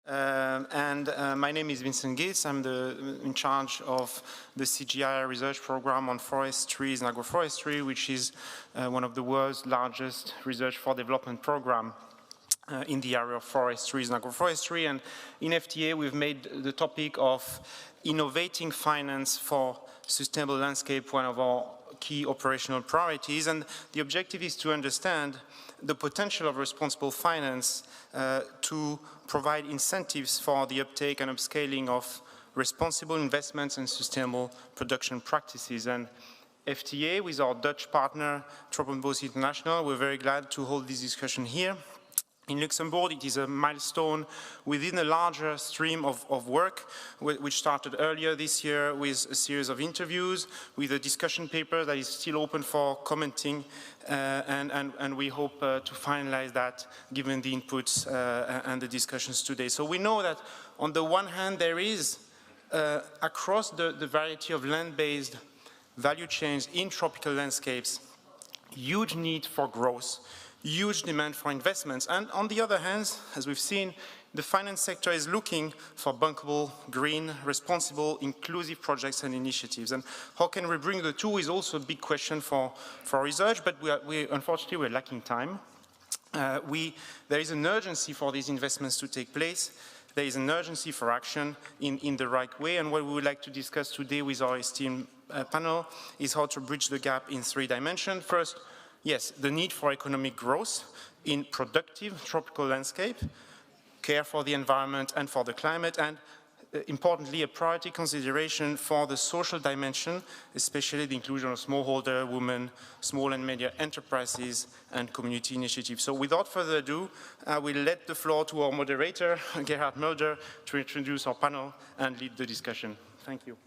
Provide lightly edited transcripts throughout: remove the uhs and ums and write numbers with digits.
My name is Vincent Gates. I'm in charge of the CGI research program on forest trees and agroforestry, which is one of the world's largest research for development program in the area of forest trees and agroforestry. And in FTA, we've made the topic of innovating finance for sustainable landscape one of our key operational priorities. And the objective is to understand the potential of responsible finance to provide incentives for the uptake and upscaling of responsible investments and sustainable production practices. And FTA, with our Dutch partner, Tropenbos International, we're very glad to hold this discussion here. In Luxembourg, it is a milestone within a larger stream of work, which started earlier this year with a series of interviews, with a discussion paper that is still open for commenting, and we hope to finalize that given the inputs and the discussions today. So we know that on the one hand, there is, across the variety of land-based value chains in tropical landscapes, huge need for growth, huge demand for investments. And on the other hand, as we've seen, the finance sector is looking for bankable, green, responsible, inclusive projects and initiatives. And how can we bring the two is also a big question for research, but unfortunately we're lacking time. There is an urgency for these investments to take place. There is an urgency for action in the right way, and what we would like to discuss today with our esteemed panel is how to bridge the gap in 3 dimensions. First, yes, the need for economic growth in productive tropical landscape, care for the environment and for the climate, and importantly, a priority consideration for the social dimension, especially the inclusion of smallholder, women, small and medium enterprises, and community initiatives. So without further ado, I will let the floor to our moderator, Gerhard Mulder, to introduce our panel and lead the discussion. Thank you.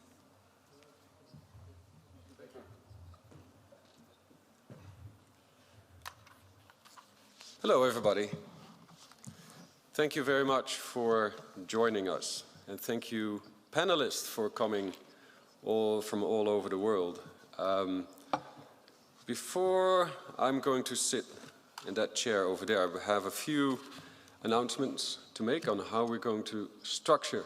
Hello, everybody. Thank you very much for joining us. And thank you, panelists, for coming from all over the world. Before I'm going to sit in that chair over there, I have a few announcements to make on how we're going to structure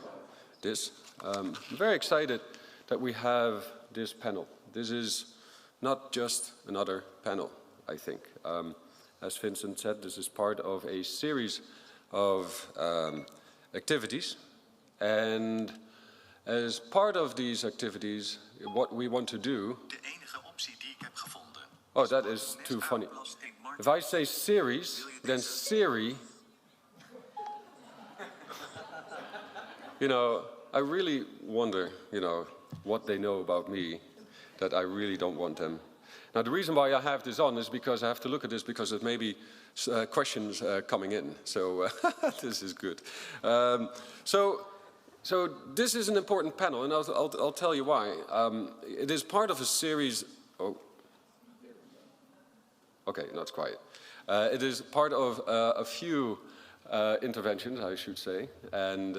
this. I'm very excited that we have this panel. This is not just another panel, I think. As Vincent said, this is part of a series of activities. And as part of these activities, what we want to do... Oh, that is too funny. If I say series, then Siri... You know, I really wonder, you know, what they know about me that I really don't want them. Now, the reason why I have this on is because I have to look at this because there may be questions coming in. So this is good. So this is an important panel, and I'll tell you why. It is part of a series. Oh, okay, not quiet. It is part of a few interventions, I should say, and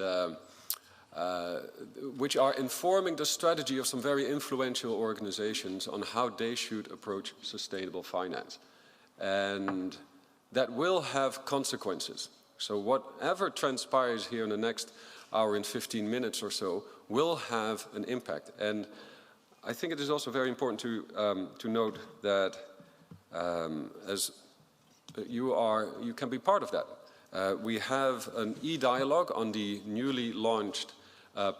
which are informing the strategy of some very influential organizations on how they should approach sustainable finance. And that will have consequences. So whatever transpires here in the next hour and 15 minutes or so will have an impact. And I think it is also very important to note that as you can be part of that. We have an eDialogue on the newly launched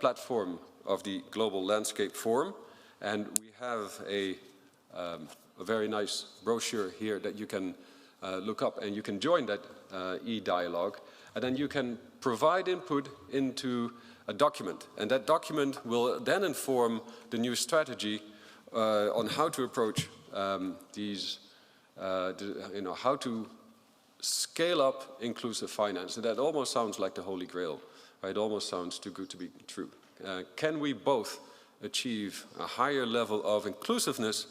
platform of the Global Landscape Forum, and we have a very nice brochure here that you can look up, and you can join that eDialogue, and then you can provide input into a document, and that document will then inform the new strategy on how to approach these, you know, how to scale up inclusive finance. And that almost sounds like the Holy Grail. It almost sounds too good to be true. Can we both achieve a higher level of inclusiveness,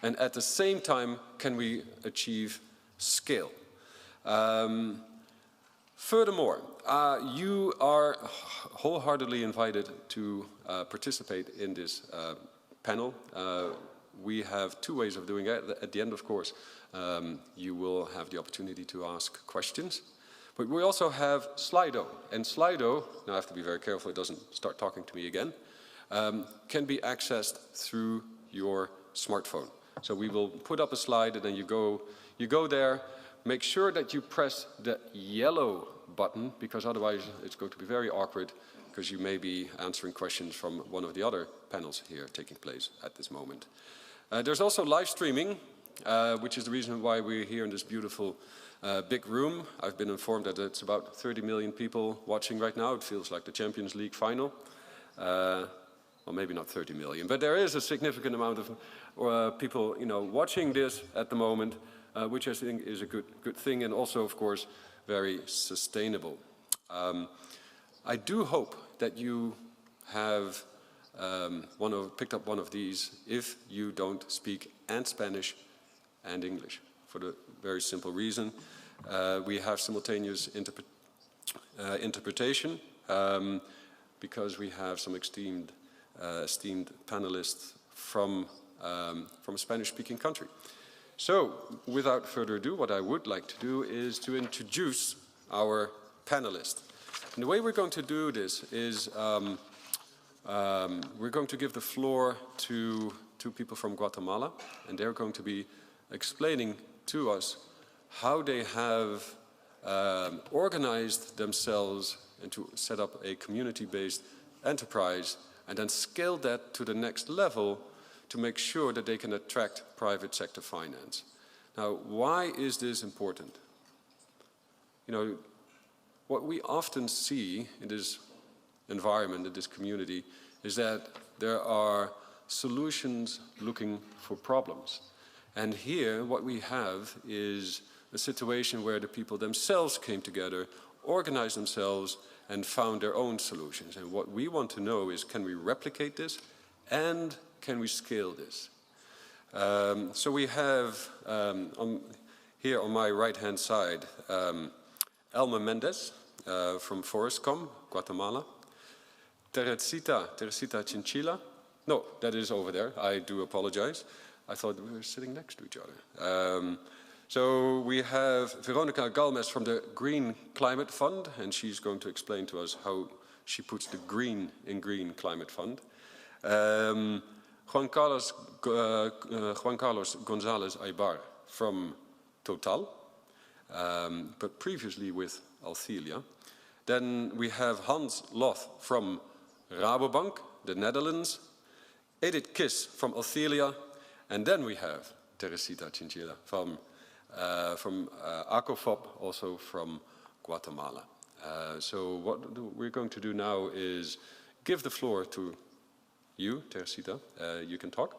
and at the same time can we achieve scale? Furthermore, you are wholeheartedly invited to participate in this panel. We have 2 ways of doing it. At the end, of course, you will have the opportunity to ask questions. But we also have Slido, and Slido, now I have to be very careful it doesn't start talking to me again, can be accessed through your smartphone. So we will put up a slide and then you go there, make sure that you press the yellow button, because otherwise it's going to be very awkward, because you may be answering questions from one of the other panels here taking place at this moment. There's also live streaming, which is the reason why we're here in this beautiful big room. I've been informed that it's about 30 million people watching right now. It feels like the Champions League final. Well, maybe not 30 million, but there is a significant amount of people, watching this at the moment, which I think is a good thing, and also, of course, very sustainable. I do hope that you have picked up one of these if you don't speak and Spanish and English, for the very simple reason we have simultaneous interpretation because we have some esteemed panelists from a Spanish-speaking country. So, without further ado, what I would like to do is to introduce our panelists. And the way we're going to do this is we're going to give the floor to two people from Guatemala, and they're going to be explaining to us how they have organized themselves and to set up a community-based enterprise and then scale that to the next level to make sure that they can attract private sector finance. Now, why is this important? What we often see in this environment, in this community, is that there are solutions looking for problems. And here, what we have is a situation where the people themselves came together, organized themselves, and found their own solutions. And what we want to know is, can we replicate this, and can we scale this? So we have, here on my right-hand side, Elma Mendez from Forestcom, Guatemala. Teresita Chinchilla. No, that is over there. I do apologize. I thought we were sitting next to each other. So we have Veronica Galmes from the Green Climate Fund, and she's going to explain to us how she puts the green in Green Climate Fund. Juan Carlos Gonzalez Aybar from Total, but previously with Althelia. Then we have Hans Loth from Rabobank, the Netherlands, Edith Kiss from Althelia, and then we have Teresita Chinchilla from Aquapo, also from Guatemala. So what we're going to do now is give the floor to you, Teresita. You can talk.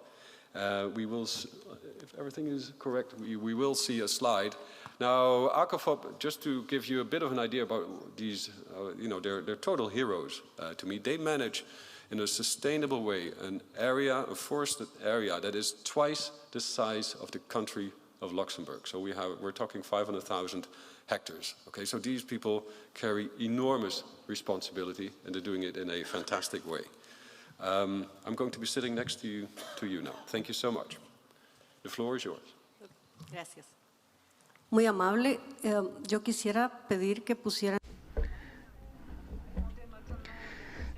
We will, if everything is correct, we will see a slide. Now, Aquapo, just to give you a bit of an idea about these, they're total heroes to me. They manage in a sustainable way an area, a forested area that is twice the size of the country of Luxembourg. So we're talking 500,000 hectares. Okay, so these people carry enormous responsibility, and they're doing it in a fantastic way. I'm going to be sitting next to you now. Thank you so much. The floor is yours. Gracias. Muy amable. Yo quisiera pedir que pusieran.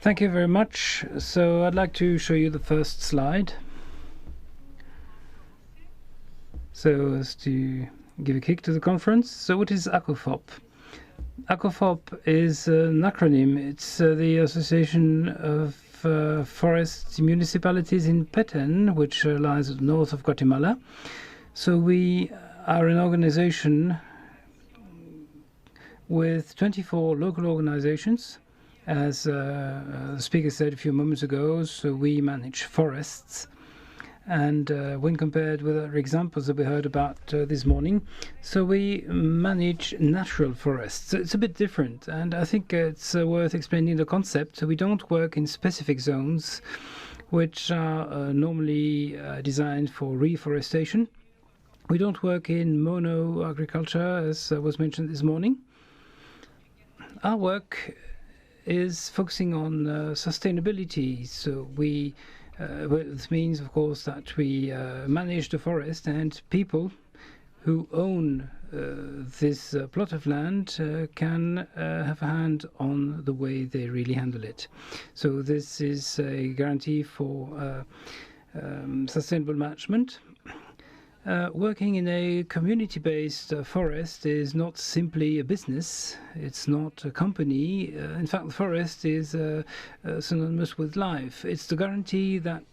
Thank you very much. So I'd like to show you the first slide. So as to give a kick to the conference. So what is Aquapo? Aquapo is an acronym. It's the Association of Forest Municipalities in Petén, which lies north of Guatemala. So we are an organization with 24 local organizations. As the speaker said a few moments ago, so we manage forests. And when compared with other examples that we heard about this morning, so we manage natural forests. So it's a bit different, and I think it's worth explaining the concept. So we don't work in specific zones, which are normally designed for reforestation. We don't work in mono agriculture, as was mentioned this morning. Our work is focusing on sustainability. So we this means, of course, that we manage the forest, and people who own this plot of land can have a hand on the way they really handle it. So this is a guarantee for sustainable management. Working in a community-based forest is not simply a business, it's not a company. In fact, the forest is synonymous with life. It's the guarantee that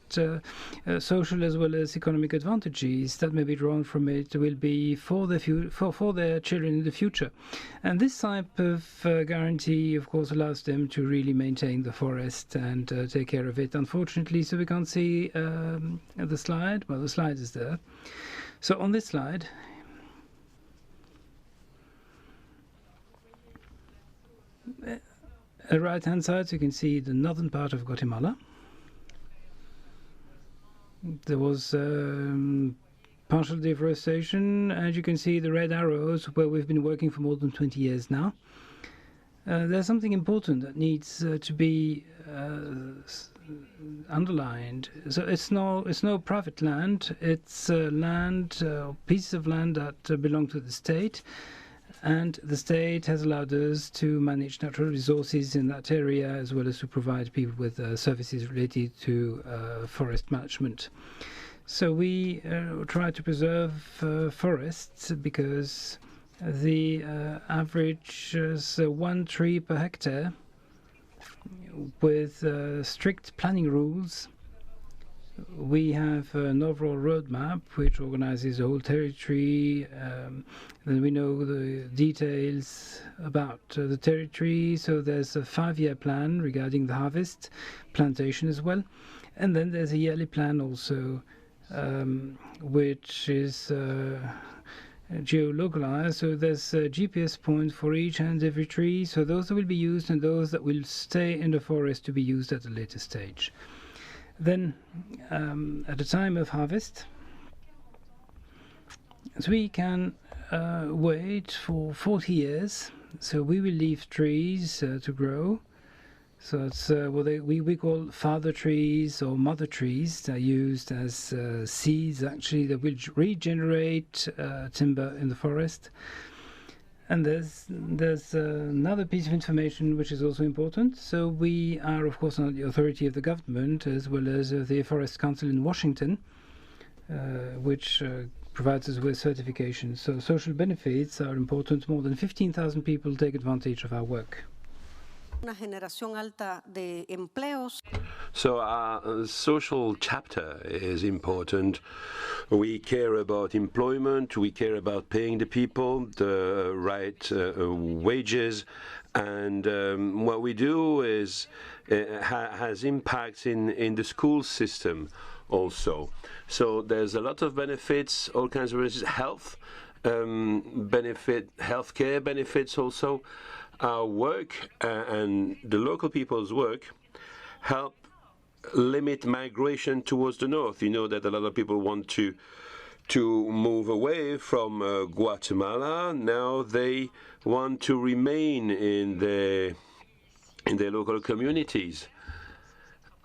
social as well as economic advantages that may be drawn from it will be for their children in the future. And this type of guarantee, of course, allows them to really maintain the forest and take care of it. Unfortunately, so we can't see the slide. Well, the slide is there. So on this slide, at the right-hand side, you can see the northern part of Guatemala. There was partial deforestation, and you can see the red arrows where we've been working for more than 20 years now. There's something important that needs to be underlined. So it's no private land. It's land, pieces of land that belong to the state, and the state has allowed us to manage natural resources in that area as well as to provide people with services related to forest management. So we try to preserve forests because the average is 1 tree per hectare, with strict planning rules. We have an overall roadmap which organizes the whole territory. Then we know the details about the territory. So there's a 5-year plan regarding the harvest, plantation as well. And then there's a yearly plan also, which is geolocalized. So there's a GPS point for each and every tree. So those that will be used and those that will stay in the forest to be used at a later stage. Then, at the time of harvest, so we can wait for 40 years. So we will leave trees to grow. So it's what we call father trees or mother trees. They're used as seeds, actually, that will regenerate timber in the forest. And there's another piece of information which is also important. So we are, of course, under the authority of the government as well as the Forest Council in Washington, which provides us with certification. So social benefits are important. More than 15,000 people take advantage of our work. So our social chapter is important. We care about employment, we care about paying the people the right wages, and what we do is has impacts in the school system also. So there's a lot of benefits, all kinds of benefits, health healthcare benefits also. Our work and the local people's work help limit migration towards the north. You know that a lot of people want to move away from Guatemala. Now they want to remain in their local communities.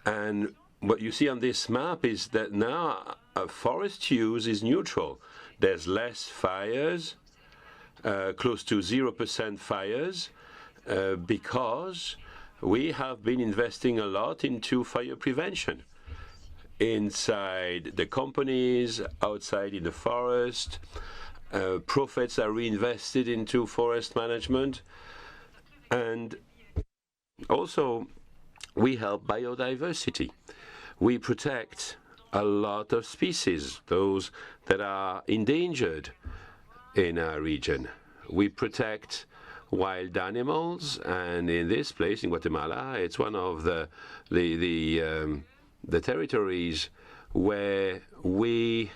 And what you see on this map is that now forest use is neutral. There's less fires, close to 0% fires, because we have been investing a lot into fire prevention inside the companies, outside in the forest. Profits are reinvested into forest management, and also we help biodiversity. We protect a lot of species, those that are endangered in our region. We protect wild animals, and in this place, in Guatemala, it's one of the territories where we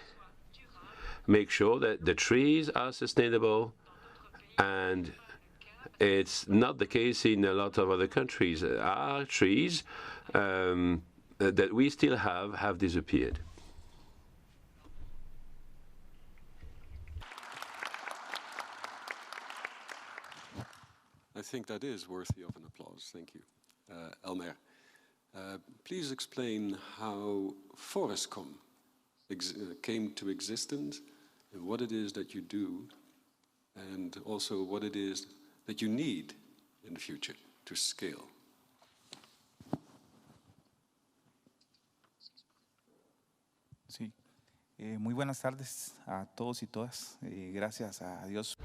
make sure that the trees are sustainable, and it's not the case in a lot of other countries. Our trees that we still have disappeared. I think that is worthy of an applause. Thank you. Elmer, please explain how Forestcom came to existence and what it is that you do and also what it is that you need in the future to scale. Sí. Muy buenas tardes a todos y todas. Gracias a Dios.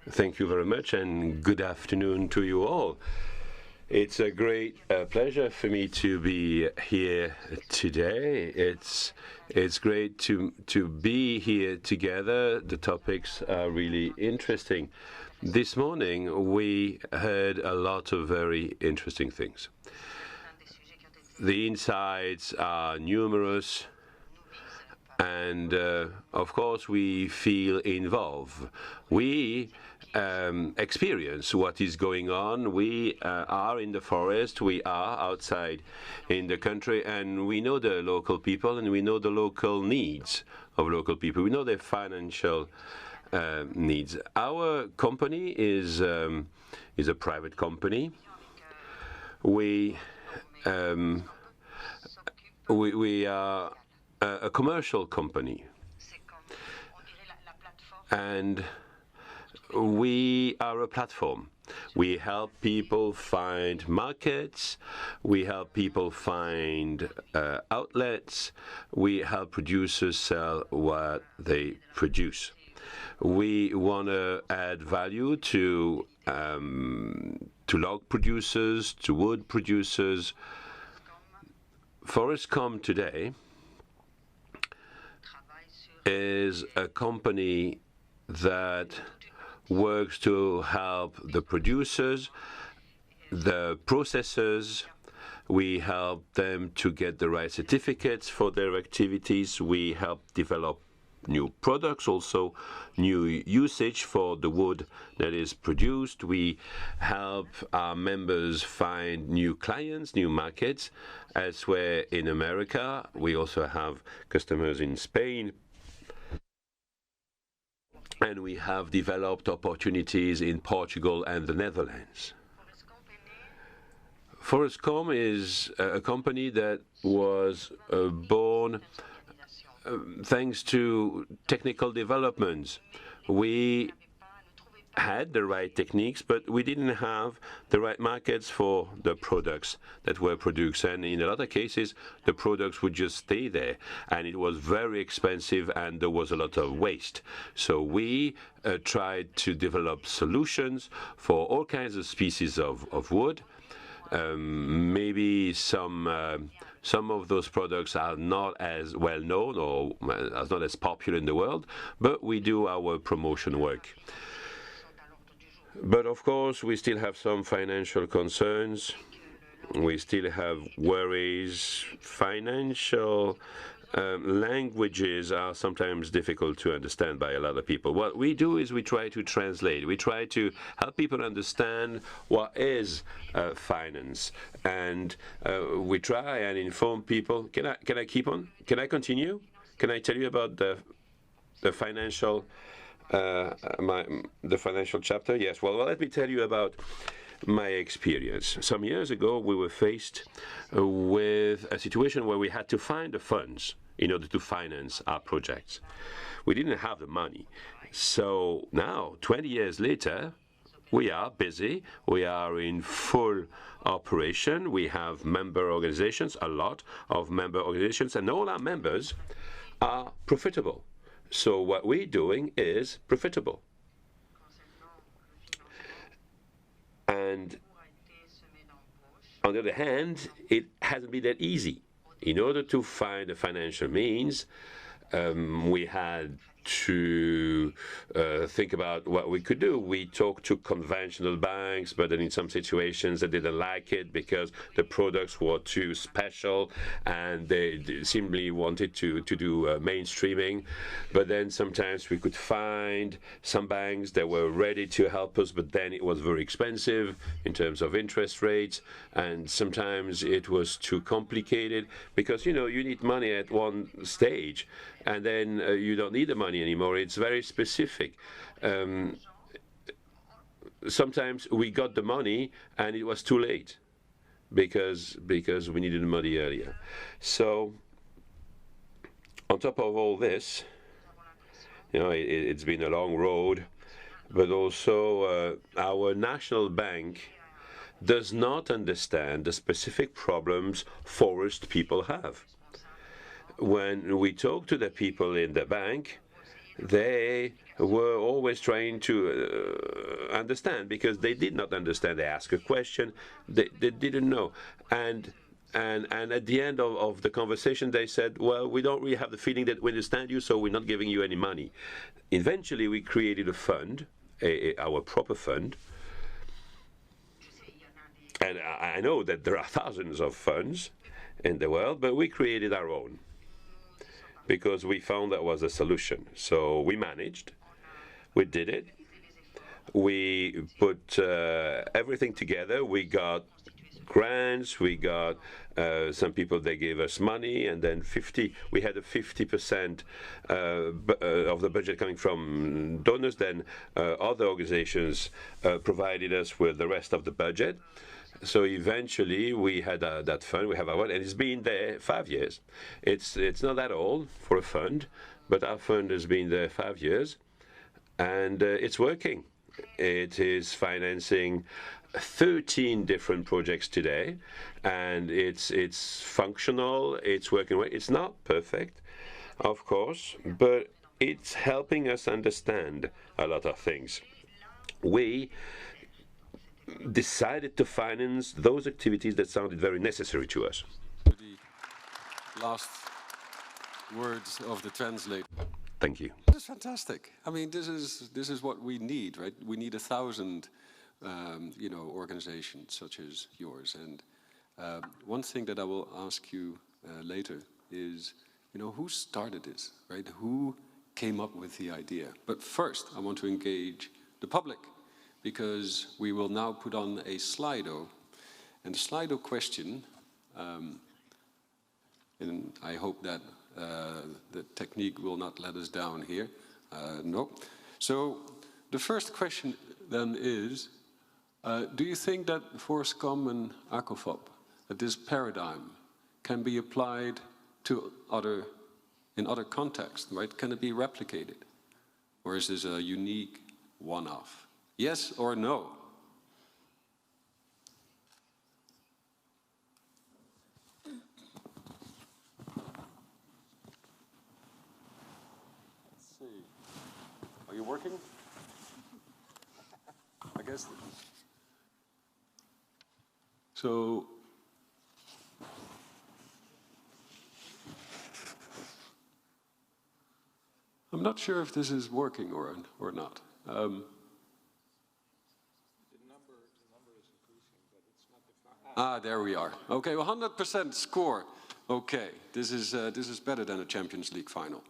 Thank you very much, and good afternoon to you all. It's a great pleasure for me to be here today. It's great to be here together. The topics are really interesting. This morning we heard a lot of very interesting things. The insights are numerous, and of course we feel involved. We experience what is going on. We are in the forest, we are outside in the country, and we know the local people, and we know the local needs of local people. We know their financial needs. Our company is a private company. We are a commercial company, and we are a platform. We help people find markets, we help people find outlets, we help producers sell what they produce. We want to add value to log producers, to wood producers. Forestcom today is a company that works to help the producers, the processors. We help them to get the right certificates for their activities. We help develop new products, also new usage for the wood that is produced. We help our members find new clients, new markets. Elsewhere in America, we also have customers in Spain, and we have developed opportunities in Portugal and the Netherlands. Forestcom is a company that was born thanks to technical developments. We had the right techniques, but we didn't have the right markets for the products that were produced. And in a lot of cases, the products would just stay there, and it was very expensive, and there was a lot of waste. So we tried to develop solutions for all kinds of species of wood. Maybe some of those products are not as well known or are not as popular in the world, but we do our promotion work. But of course, we still have some financial concerns. We still have worries. Financial languages are sometimes difficult to understand by a lot of people. What we do is we try to translate. We try to help people understand what is finance, and we try and inform people. Can I keep on? Can I continue? Can I tell you about the financial the financial chapter? Yes. Well, let me tell you about my experience. Some years ago, we were faced with a situation where we had to find the funds in order to finance our projects. We didn't have the money. So now, 20 years later, we are busy. We are in full operation. We have member organizations, a lot of member organizations, and all our members are profitable. So what we're doing is profitable. And on the other hand, it hasn't been that easy. In order to find the financial means, we had to think about what we could do. We talked to conventional banks, but then in some situations they didn't like it because the products were too special and they simply wanted to do mainstreaming. But then sometimes we could find some banks that were ready to help us, but then it was very expensive in terms of interest rates, and sometimes it was too complicated because, you know, you need money at one stage, and then you don't need the money anymore. It's very specific. Sometimes we got the money and it was too late because we needed the money earlier. So on top of all this, you know, it's been a long road. but also our national bank does not understand the specific problems forest people have. When we talk to the people in the bank, they were always trying to understand, because they did not understand. They asked a question, they didn't know. And at the end of the conversation, they said, well, we don't really have the feeling that we understand you, so we're not giving you any money. Eventually, we created a fund, our proper fund. And I know that there are thousands of funds in the world, but we created our own, because we found that was a solution. So we managed, we did it, we put everything together, we got grants, we got some people, they gave us money, and then we had a 50% of the budget coming from donors, then other organizations provided us with the rest of the budget. So eventually we had that fund, we have our one, and it's been there 5 years. It's not that old for a fund, but our fund has been there 5 years, and it's working. It is financing 13 different projects today, and it's functional, it's working well. It's not perfect, of course, but it's helping us understand a lot of things. We decided to finance those activities that sounded very necessary to us. The last words of the translator. Thank you. This is fantastic. I mean, this is what we need, right? We need 1,000, organizations such as yours. And one thing that I will ask you later is, who started this, right? Who came up with the idea? But first, I want to engage the public, because we will now put on a Slido. And the Slido question, and I hope that the technique will not let us down here. No. So the first question then is, do you think that Forestcom and Aquapo, that this paradigm can be applied to in other contexts, right? Can it be replicated? Or is this a unique one-off? Yes or no? Let's see. Are you working? I guess. So, I'm not sure if this is working or not. There we are. Okay, 100% score. Okay, this is better than a Champions League final.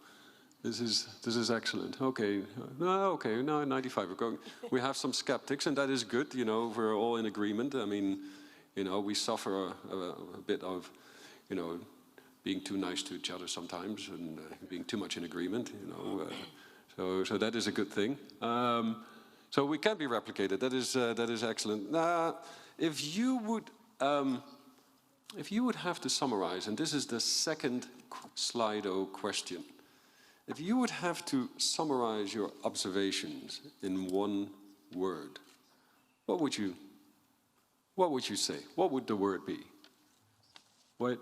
This is excellent. Okay, no, 95. We have some skeptics, and that is good. We're all in agreement. I mean, we suffer a bit of, being too nice to each other sometimes, and being too much in agreement. So that is a good thing. So we can be replicated. That is excellent. If you would have to summarize, and this is the second Slido question, if you would have to summarize your observations in one word, what would you say? What would the word be? What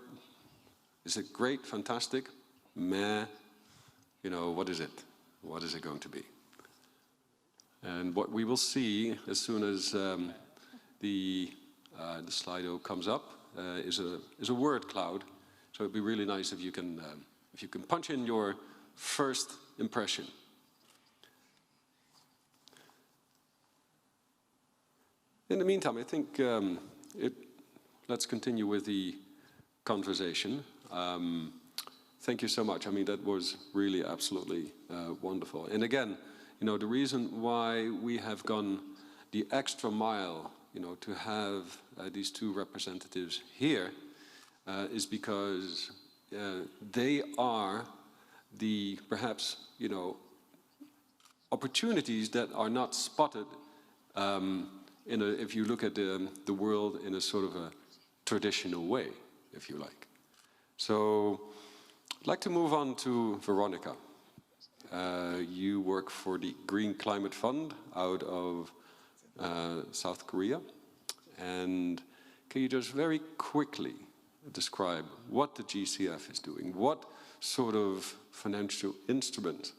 is it? Great, fantastic, meh? What is it? What is it going to be? And what we will see as soon as the Slido comes up is a word cloud. So it'd be really nice if you can punch in your first impression. In the meantime, I think let's continue with the conversation. Thank you so much. I mean, that was really absolutely wonderful. And again, the reason why we have gone the extra mile, to have these two representatives here is because they are the, perhaps, opportunities that are not spotted if you look at the world in a sort of a traditional way, if you like. So I'd like to move on to Veronica. You work for the Green Climate Fund out of South Korea. And can you just very quickly describe what the GCF is doing? What sort of financial instrument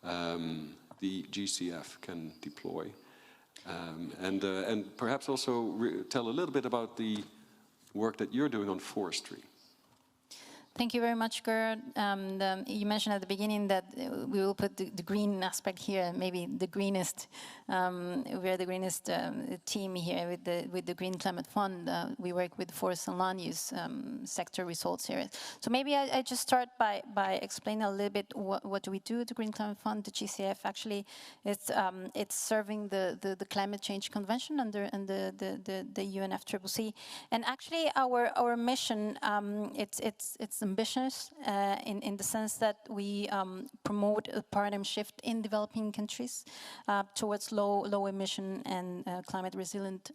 the GCF can deploy? And perhaps also tell a little bit about the work that you're doing on forestry. Thank you very much, Gerd. You mentioned at the beginning that we will put the green aspect here, maybe the greenest. We're the greenest team here with the Green Climate Fund. We work with forest and land use sector results here. So maybe I just start by explaining a little bit what do we do at the Green Climate Fund. The GCF actually it's serving the Climate Change Convention and the UNFCCC. And actually our mission it's ambitious in the sense that we promote a paradigm shift in developing countries towards low emission and climate resilient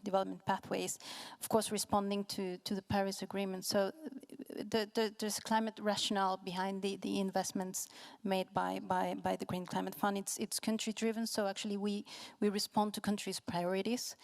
development pathways, of course responding to the Paris Agreement. So there's a climate rationale behind the investments made by the Green Climate Fund. It's country driven, so actually we respond to countries' priorities.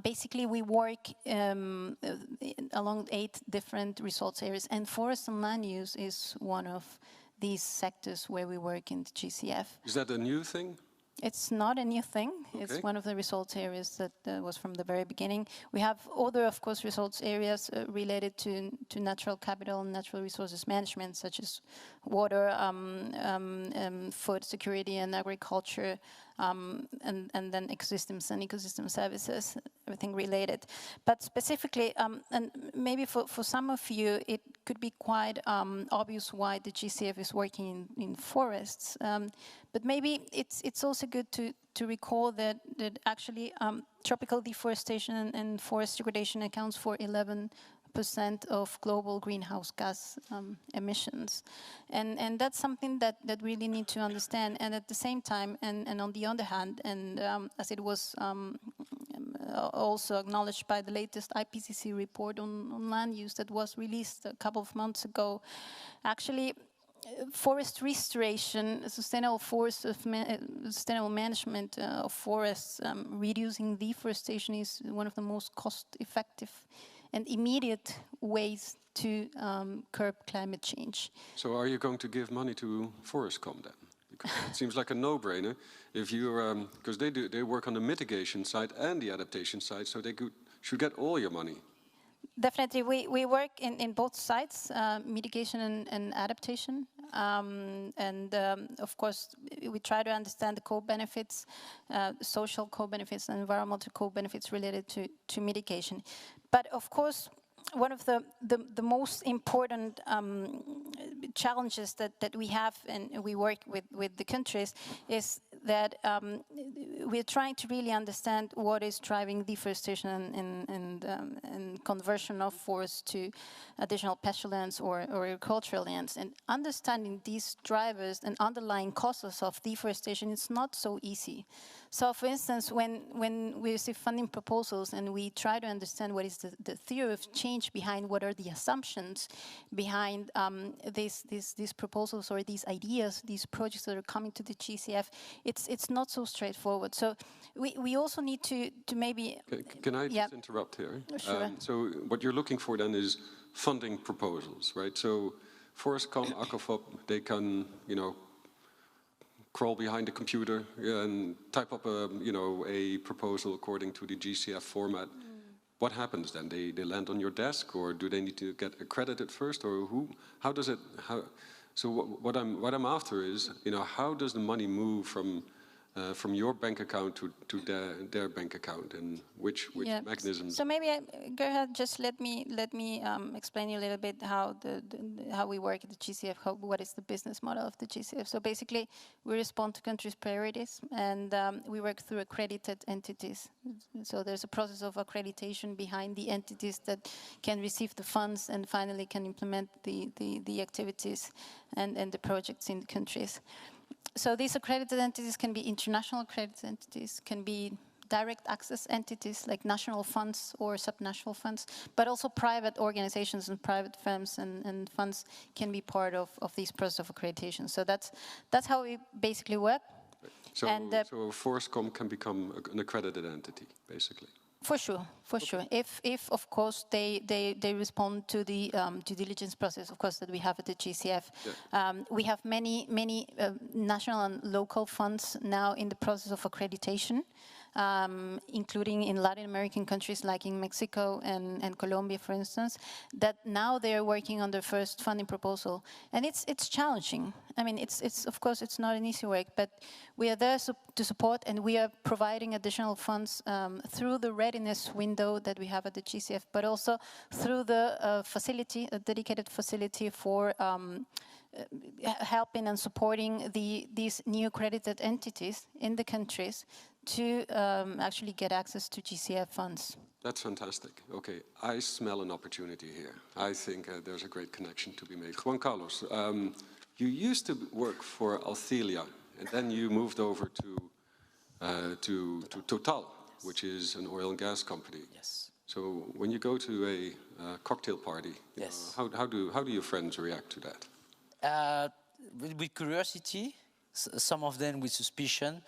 Basically we work along 8 different results areas, and forest and land use is one of these sectors where we work in the GCF. Is that a new thing? It's not a new thing. Okay. It's one of the results areas that was from the very beginning. We have other, of course, results areas related to natural capital and natural resources management, such as water, food security and agriculture, and then ecosystems and ecosystem services, everything related. But specifically, and maybe for some of you, it could be quite obvious why the GCF is working in forests. But maybe it's also good to recall that actually tropical deforestation and forest degradation accounts for 11% of global greenhouse gas emissions. And that's something that really need to understand. And at the same time, and on the other hand, and as it was also acknowledged by the latest IPCC report on land use that was released a couple of months ago, actually forest restoration, sustainable management of forests, reducing deforestation is one of the most cost-effective and immediate ways to curb climate change. So are you going to give money to Forestcom then? Because it seems like a no-brainer. If you, because they work on the mitigation side and the adaptation side, so they should get all your money. Definitely, we work in both sides, mitigation and adaptation. Of course, we try to understand the co-benefits, social co-benefits and environmental co-benefits related to mitigation. But of course, one of the most important challenges that we have, and we work with the countries, is that we're trying to really understand what is driving deforestation and conversion of forests to additional pasture lands or agricultural lands. And understanding these drivers and underlying causes of deforestation is not so easy. So, for instance, when we receive funding proposals and we try to understand what is the theory of change behind, what are the assumptions behind these proposals or these ideas, these projects that are coming to the GCF, it's not so straightforward. So we also need to maybe... Can I just interrupt here? Sure. So what you're looking for then is funding proposals, right? So Forestcom, Aquapo, they can, crawl behind the computer and type up a proposal according to the GCF format. What happens then? They land on your desk, or do they need to get accredited first, or how does it? So what I'm after is, how does the money move from your bank account to their bank account, and which mechanisms? So maybe go ahead. Just let me explain you a little bit how we work at the GCF. What is the business model of the GCF? So basically, we respond to countries' priorities, and we work through accredited entities. So there's a process of accreditation behind the entities that can receive the funds and finally can implement the activities and the projects in the countries. So these accredited entities can be international accredited entities, can be direct access entities like national funds or subnational funds, but also private organizations and private firms and funds can be part of this process of accreditation. So that's how we basically work. So, and, so Forestcom can become an accredited entity, basically. For sure, for sure. If of course they respond to the due diligence process, of course, that we have at the GCF. Yeah. We have many national and local funds now in the process of accreditation, including in Latin American countries like in Mexico and Colombia, for instance, that now they're working on their first funding proposal. And it's challenging. I mean, it's of course, it's not an easy work, but we are there to support, and we are providing additional funds through the readiness window that we have at the GCF, but also through the facility, a dedicated facility for helping and supporting these new accredited entities in the countries to actually get access to GCF funds. That's fantastic. Okay, I smell an opportunity here. I think there's a great connection to be made. Juan Carlos, you used to work for Althelia, and then you moved over to Total, yes, which is an oil and gas company. Yes. So when you go to a cocktail party, yes, how do your friends react to that? With curiosity, some of them with suspicion,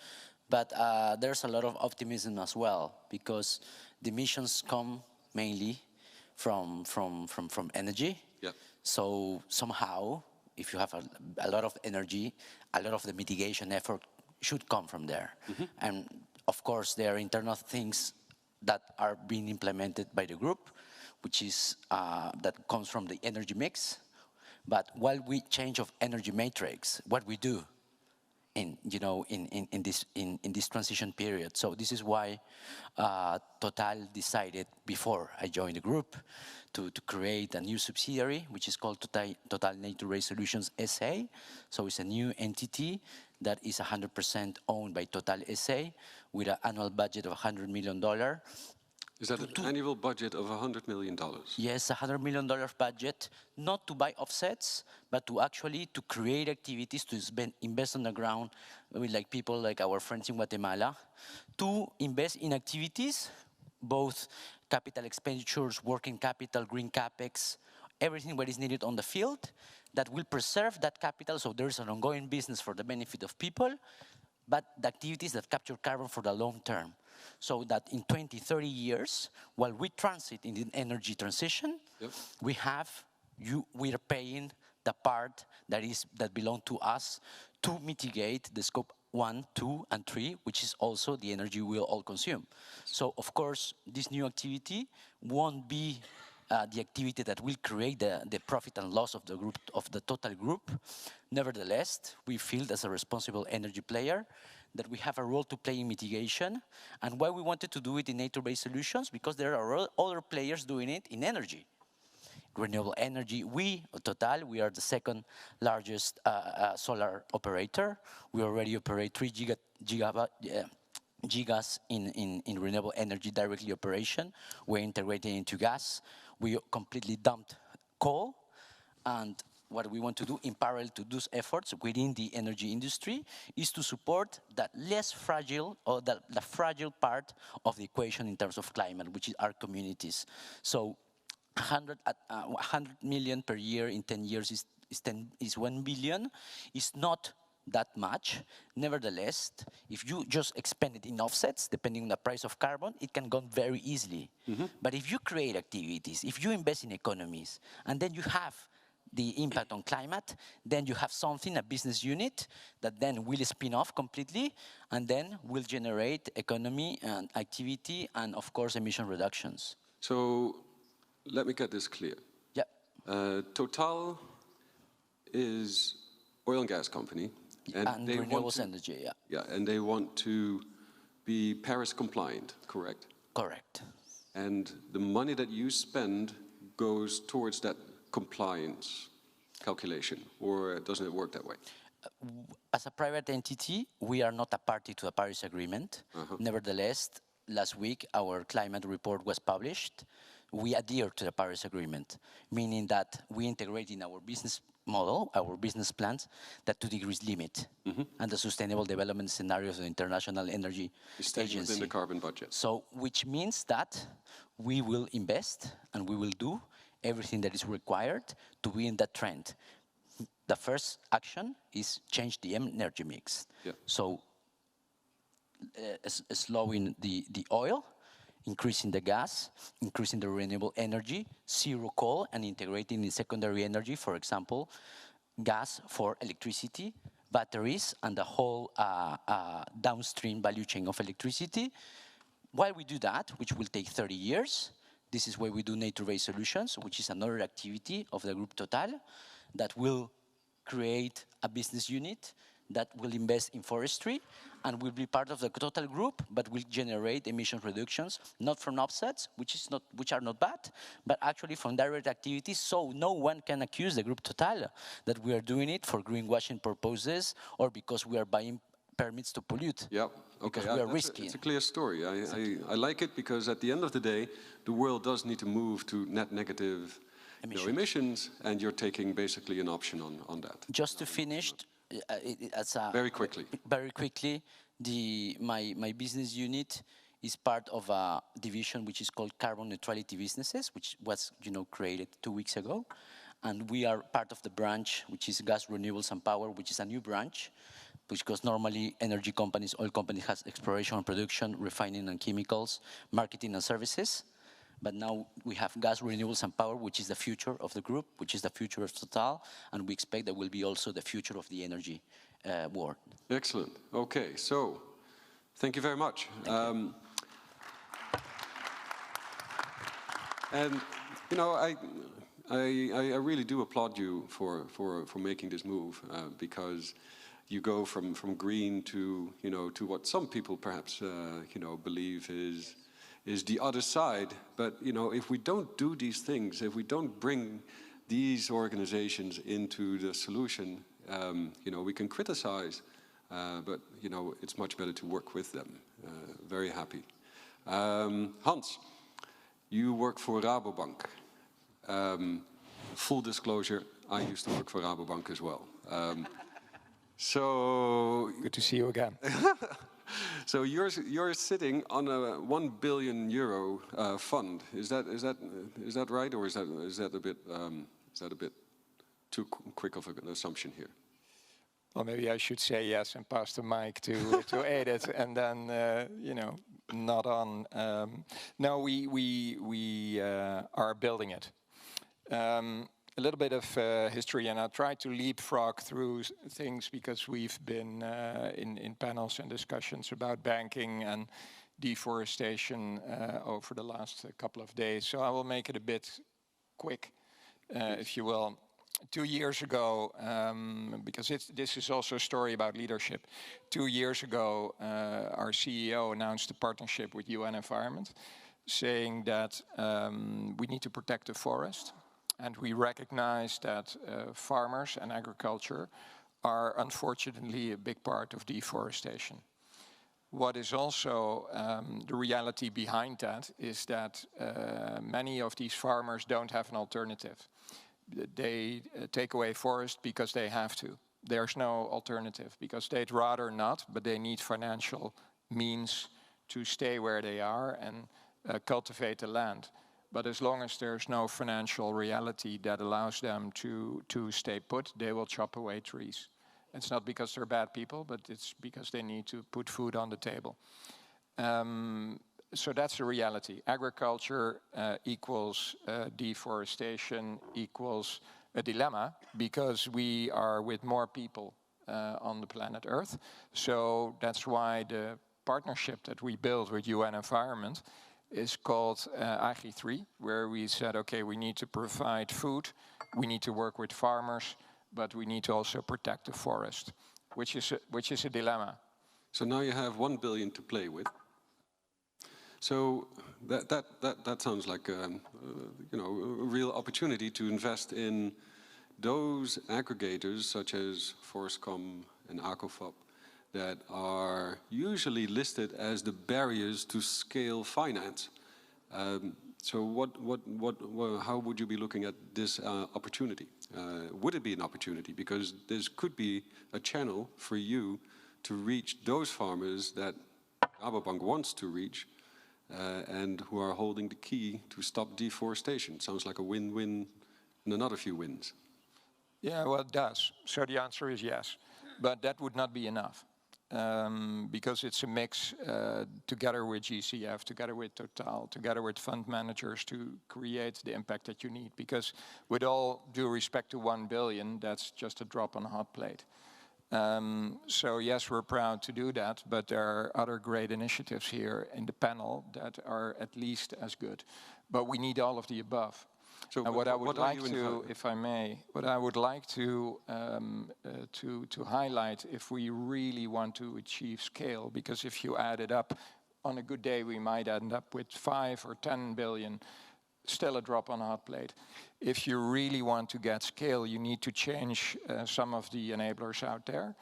but there's a lot of optimism as well, because the emissions come mainly from energy. Yeah. So somehow, if you have a lot of energy, a lot of the mitigation effort should come from there. Mm-hmm. And of course, there are internal things that are being implemented by the group, which is that comes from the energy mix. But while we change of energy matrix, what we do in this transition period. So this is why Total decided before I joined the group to create a new subsidiary, which is called Total Nature-Based Solutions SA. So it's a new entity that is 100% owned by Total SA with an annual budget of $100 million. Is that an annual budget of $100 million? Yes, $100 million budget, not to buy offsets, but to actually to create activities, to invest on the ground with like people like our friends in Guatemala, to invest in activities, both capital expenditures, working capital, green capex, everything what is needed on the field that will preserve that capital, so there is an ongoing business for the benefit of people, but the activities that capture carbon for the long term. So that in 20, 30 years, while we transit in the energy transition, yep, we are paying the part that belong to us to mitigate the scope 1, 2, and 3, which is also the energy we all consume. So of course, this new activity won't be the activity that will create the profit and loss of the group, of the Total group. Nevertheless, we feel as a responsible energy player that we have a role to play in mitigation. And why we wanted to do it in nature-based solutions, because there are other players doing it in energy. Renewable energy, Total, we are the second largest solar operator. We already operate 3 gigas in renewable energy directly operation. We're integrating into gas. We completely dumped coal, and what we want to do in parallel to those efforts within the energy industry is to support that less fragile, or the fragile part of the equation in terms of climate, which is our communities. So 100 million per year in 10 years is 1 billion. It's not that much. Nevertheless, if you just expend it in offsets, depending on the price of carbon, it can go very easily. Mm-hmm. But if you create activities, if you invest in economies, and then you have the impact on climate, then you have something, a business unit, that then will spin off completely, and then will generate economy and activity, and of course, emission reductions. So, let me get this clear. Yeah. Total is oil and gas company. And they renewables energy, yeah. Yeah, and they want to be Paris compliant, correct? Correct. And the money that you spend goes towards that compliance calculation, or doesn't it work that way? As a private entity, we are not a party to the Paris Agreement. Uh-huh. Nevertheless, last week our climate report was published. We adhere to the Paris Agreement, meaning that we integrate in our business model, our business plans, that 2 degrees limit and the sustainable development scenarios of the International Energy Agency. Within the carbon budget. So, which means that we will invest and we will do everything that is required to be in that trend. The first action is change the energy mix. Yeah. So, slowing the oil, increasing the gas, increasing the renewable energy, zero coal, and integrating in secondary energy, for example, gas for electricity, batteries, and the whole downstream value chain of electricity. While we do that, which will take 30 years, this is where we do nature-based solutions, which is another activity of the Group Total that will create a business unit that will invest in forestry and will be part of the total group, but will generate emission reductions, not from offsets, which are not bad, but actually from direct activities, so no one can accuse the Group Total that we are doing it for greenwashing purposes or because we are buying permits to pollute. Yeah, okay. We are risky. It's a clear story. I like it because at the end of the day, the world does need to move to net negative emissions, and you're taking basically an option on that. Just to finish, very quickly. Very quickly, my business unit is part of a division which is called Carbon Neutrality Businesses, which was created 2 weeks ago, and we are part of the branch which is Gas, Renewables and Power, which is a new branch, because normally energy companies, oil companies has exploration and production, refining and chemicals, marketing and services. But now we have gas, renewables, and power, which is the future of the group, which is the future of Total, and we expect that will be also the future of the energy world. Excellent. Okay, so thank you very much. And I really do applaud you for making this move because you go from green to to what some people perhaps believe is the other side. But if we don't do these things, if we don't bring these organizations into the solution, we can criticize, but it's much better to work with them. Very happy. Hans, you work for Rabobank. Full disclosure, I used to work for Rabobank as well. So good to see you again. So you're sitting on a €1 billion fund. Is that right, or is that a bit too quick of an assumption here? Well, maybe I should say yes and pass the mic to Edith, and then not on. No, we are building it. A little bit of history, and I'll try to leapfrog through things because we've been in panels and discussions about banking and deforestation over the last couple of days. So I will make it a bit quick, if you will. 2 years ago, because this is also a story about leadership. 2 years ago, our CEO announced a partnership with UN Environment, saying that we need to protect the forest. And we recognize that farmers and agriculture are unfortunately a big part of deforestation. What is also the reality behind that is that many of these farmers don't have an alternative. They take away forest because they have to. There's no alternative because they'd rather not, but they need financial means to stay where they are and cultivate the land. But as long as there's no financial reality that allows them to stay put, they will chop away trees. It's not because they're bad people, but it's because they need to put food on the table. So that's the reality. Agriculture equals deforestation equals a dilemma because we are with more people on the planet Earth. So that's why the partnership that we built with UN Environment is called Agri3, where we said, okay, we need to provide food, we need to work with farmers, but we need to also protect the forest, which is a dilemma. So now you have 1 billion to play with. So that sounds like a real opportunity to invest in those aggregators such as Forestcom and Aquapo that are usually listed as the barriers to scale finance. So how would you be looking at this opportunity? Would it be an opportunity? Because this could be a channel for you to reach those farmers that Rabobank wants to reach and who are holding the key to stop deforestation. Sounds like a win-win and another few wins. Yeah, well, it does. So the answer is yes. But that would not be enough. Because it's a mix together with GCF, together with Total, together with fund managers to create the impact that you need. Because with all due respect to 1 billion, that's just a drop on a hot plate. So yes, we're proud to do that, but there are other great initiatives here in the panel that are at least as good. But we need all of the above. So what I would like to, if I may, what I would like to highlight, if we really want to achieve scale, because if you add it up, on a good day we might end up with 5 or 10 billion, still a drop on a hot plate. If you really want to get scale, you need to change some of the enablers out there.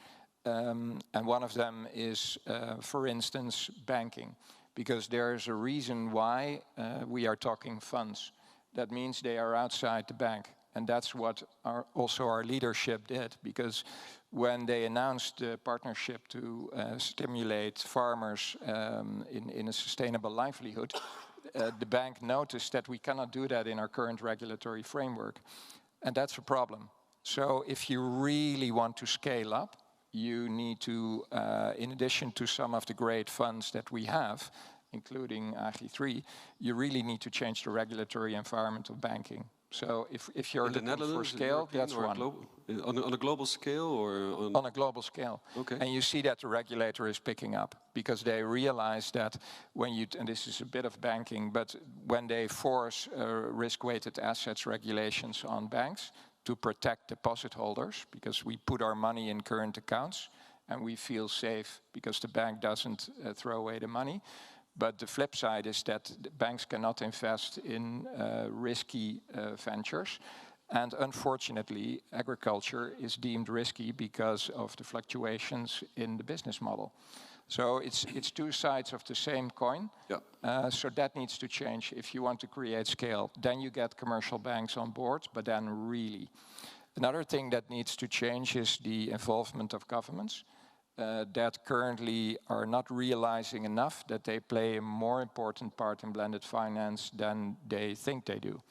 And one of them is, for instance, banking, because there's a reason why we are talking funds. That means they are outside the bank. And that's what also our leadership did, because when they announced the partnership to stimulate farmers in a sustainable livelihood, the bank noticed that we cannot do that in our current regulatory framework. And that's a problem. So if you really want to scale up, you need to, in addition to some of the great funds that we have, including AGI3, you really need to change the regulatory environment of banking. So if you're looking for scale, that's one. On a global scale or on a global scale. Okay. And you see that the regulator is picking up because they realize that when you, and this is a bit of banking, but when they force risk-weighted assets regulations on banks to protect deposit holders, because we put our money in current accounts and we feel safe because the bank doesn't throw away the money. But the flip side is that banks cannot invest in risky ventures. And unfortunately, agriculture is deemed risky because of the fluctuations in the business model. So it's two sides of the same coin. Yeah. So that needs to change if you want to create scale. Then you get commercial banks on board, but then really. Another thing that needs to change is the involvement of governments. That currently are not realizing enough that they play a more important part in blended finance than they think they do.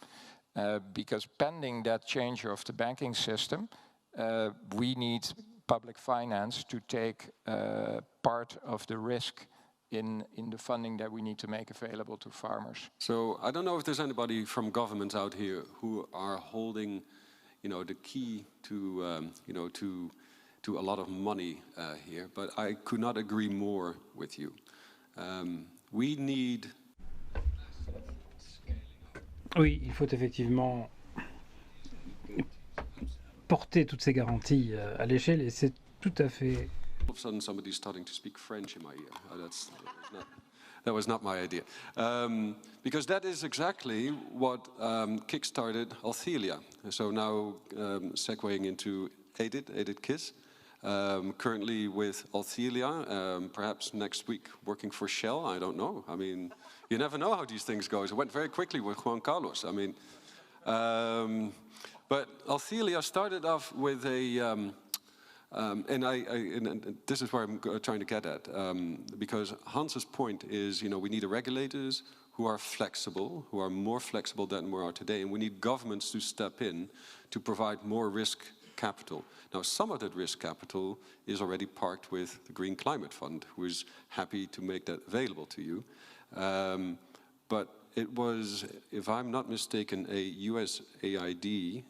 Because pending that change of the banking system, we need public finance to take part of the risk in the funding that we need to make available to farmers. So I don't know if there's anybody from government out here who are holding, the key to, to a lot of money here, but I could not agree more with you. We need... Oui, il faut effectivement porter toutes ces garanties à l'échelle, et c'est tout à fait... All of a sudden somebody's starting to speak French in my ear. That was not my idea. Because that is exactly what kickstarted Althelia. So now segueing into Edit Kiss. Currently with Althelia, perhaps next week working for Shell, I don't know. I mean, you never know how these things go. It went very quickly with Juan Carlos. I mean, but Althelia started off with a, and this is where I'm trying to get at, because Hans's point is, we need regulators who are flexible, who are more flexible than we are today, and we need governments to step in to provide more risk capital. Now, some of that risk capital is already parked with the Green Climate Fund, who is happy to make that available to you. But it was, if I'm not mistaken, a USAID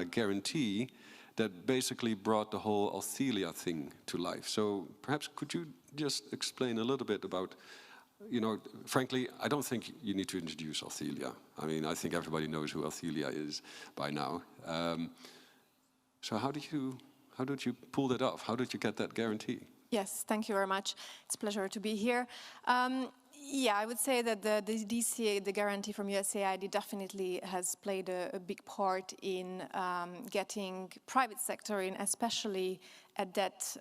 guarantee that basically brought the whole Althelia thing to life. So perhaps could you just explain a little bit about, frankly, I don't think you need to introduce Althelia. I mean, I think everybody knows who Althelia is by now. So how did you pull that off? How did you get that guarantee? Yes, thank you very much. It's a pleasure to be here. Yeah, I would say that the DCA, the guarantee from USAID, definitely has played a big part in getting private sector in, especially at that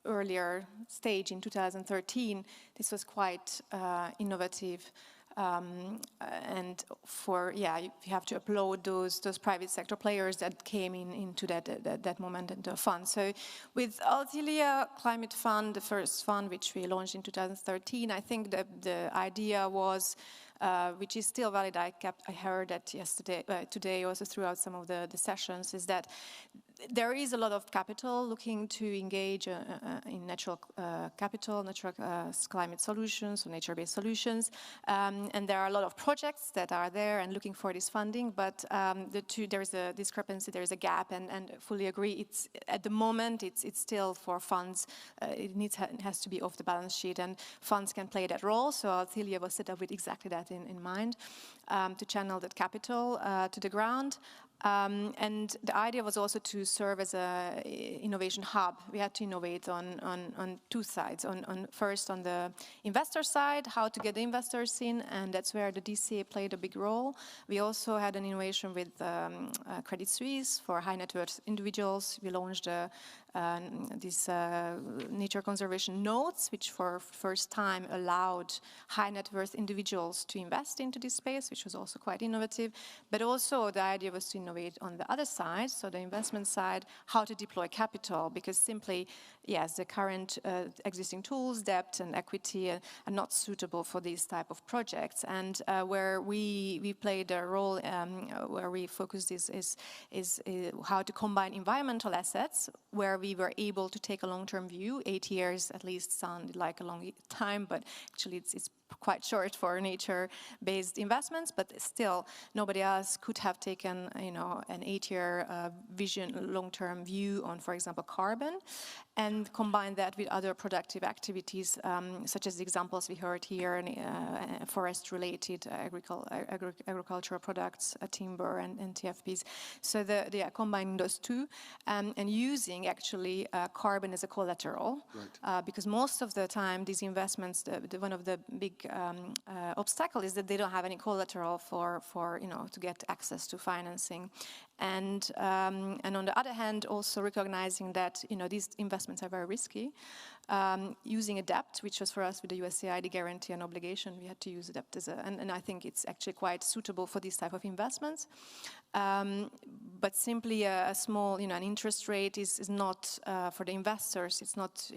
earlier stage in 2013. This was quite innovative And for, yeah, you have to upload those private sector players that came into that moment into a fund. So with Althelia Climate Fund, the first fund which we launched in 2013, I think the idea was, which is still valid, I heard that today also throughout some of the sessions, is that there is a lot of capital looking to engage in natural capital, natural climate solutions, or nature-based solutions, and there are a lot of projects that are there and looking for this funding, but there is a discrepancy, there is a gap, and fully agree, it's at the moment it's still for funds, it has to be off the balance sheet, and funds can play that role, so Althelia was set up with exactly that in mind, to channel that capital to the ground. And the idea was also to serve as an innovation hub. We had to innovate on two sides. First, on the investor side, how to get the investors in, and that's where the DCA played a big role. We also had an innovation with Credit Suisse for high net worth individuals. We launched these nature conservation notes, which for first time allowed high net worth individuals to invest into this space, which was also quite innovative. But also the idea was to innovate on the other side, so the investment side, how to deploy capital, because simply, yes, the current existing tools, debt and equity, are not suitable for these type of projects. And where we played a role, where we focused is how to combine environmental assets, where we were able to take a long-term view. 8 years at least sounded like a long time, but actually it's quite short for nature-based investments, but still nobody else could have taken, an 8-year vision, long-term view on, for example, carbon, and combine that with other productive activities, such as the examples we heard here, forest-related agricultural products, timber and TFPs. So they are combining those two and using actually carbon as a collateral, right. Because most of the time these investments, one of the big obstacle is that they don't have any collateral for to get access to financing, and on the other hand, also recognizing that these investments are very risky. Using a debt, which was for us with the USAID guarantee and obligation, we had to use a debt as and I think it's actually quite suitable for these type of investments. But simply a small, an interest rate is not for the investors. It's not,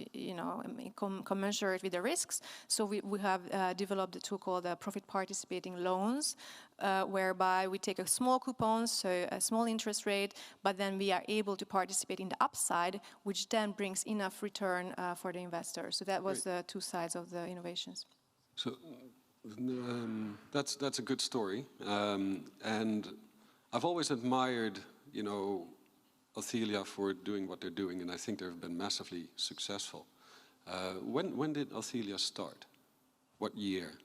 commensurate with the risks. So we have developed a tool called profit participating loans, whereby we take a small coupon, so a small interest rate, but then we are able to participate in the upside, which then brings enough return for the investor. So that was the two sides of the innovations. So that's a good story, and I've always admired, Althelia for doing what they're doing, and I think they've been massively successful. When did Althelia start? What year?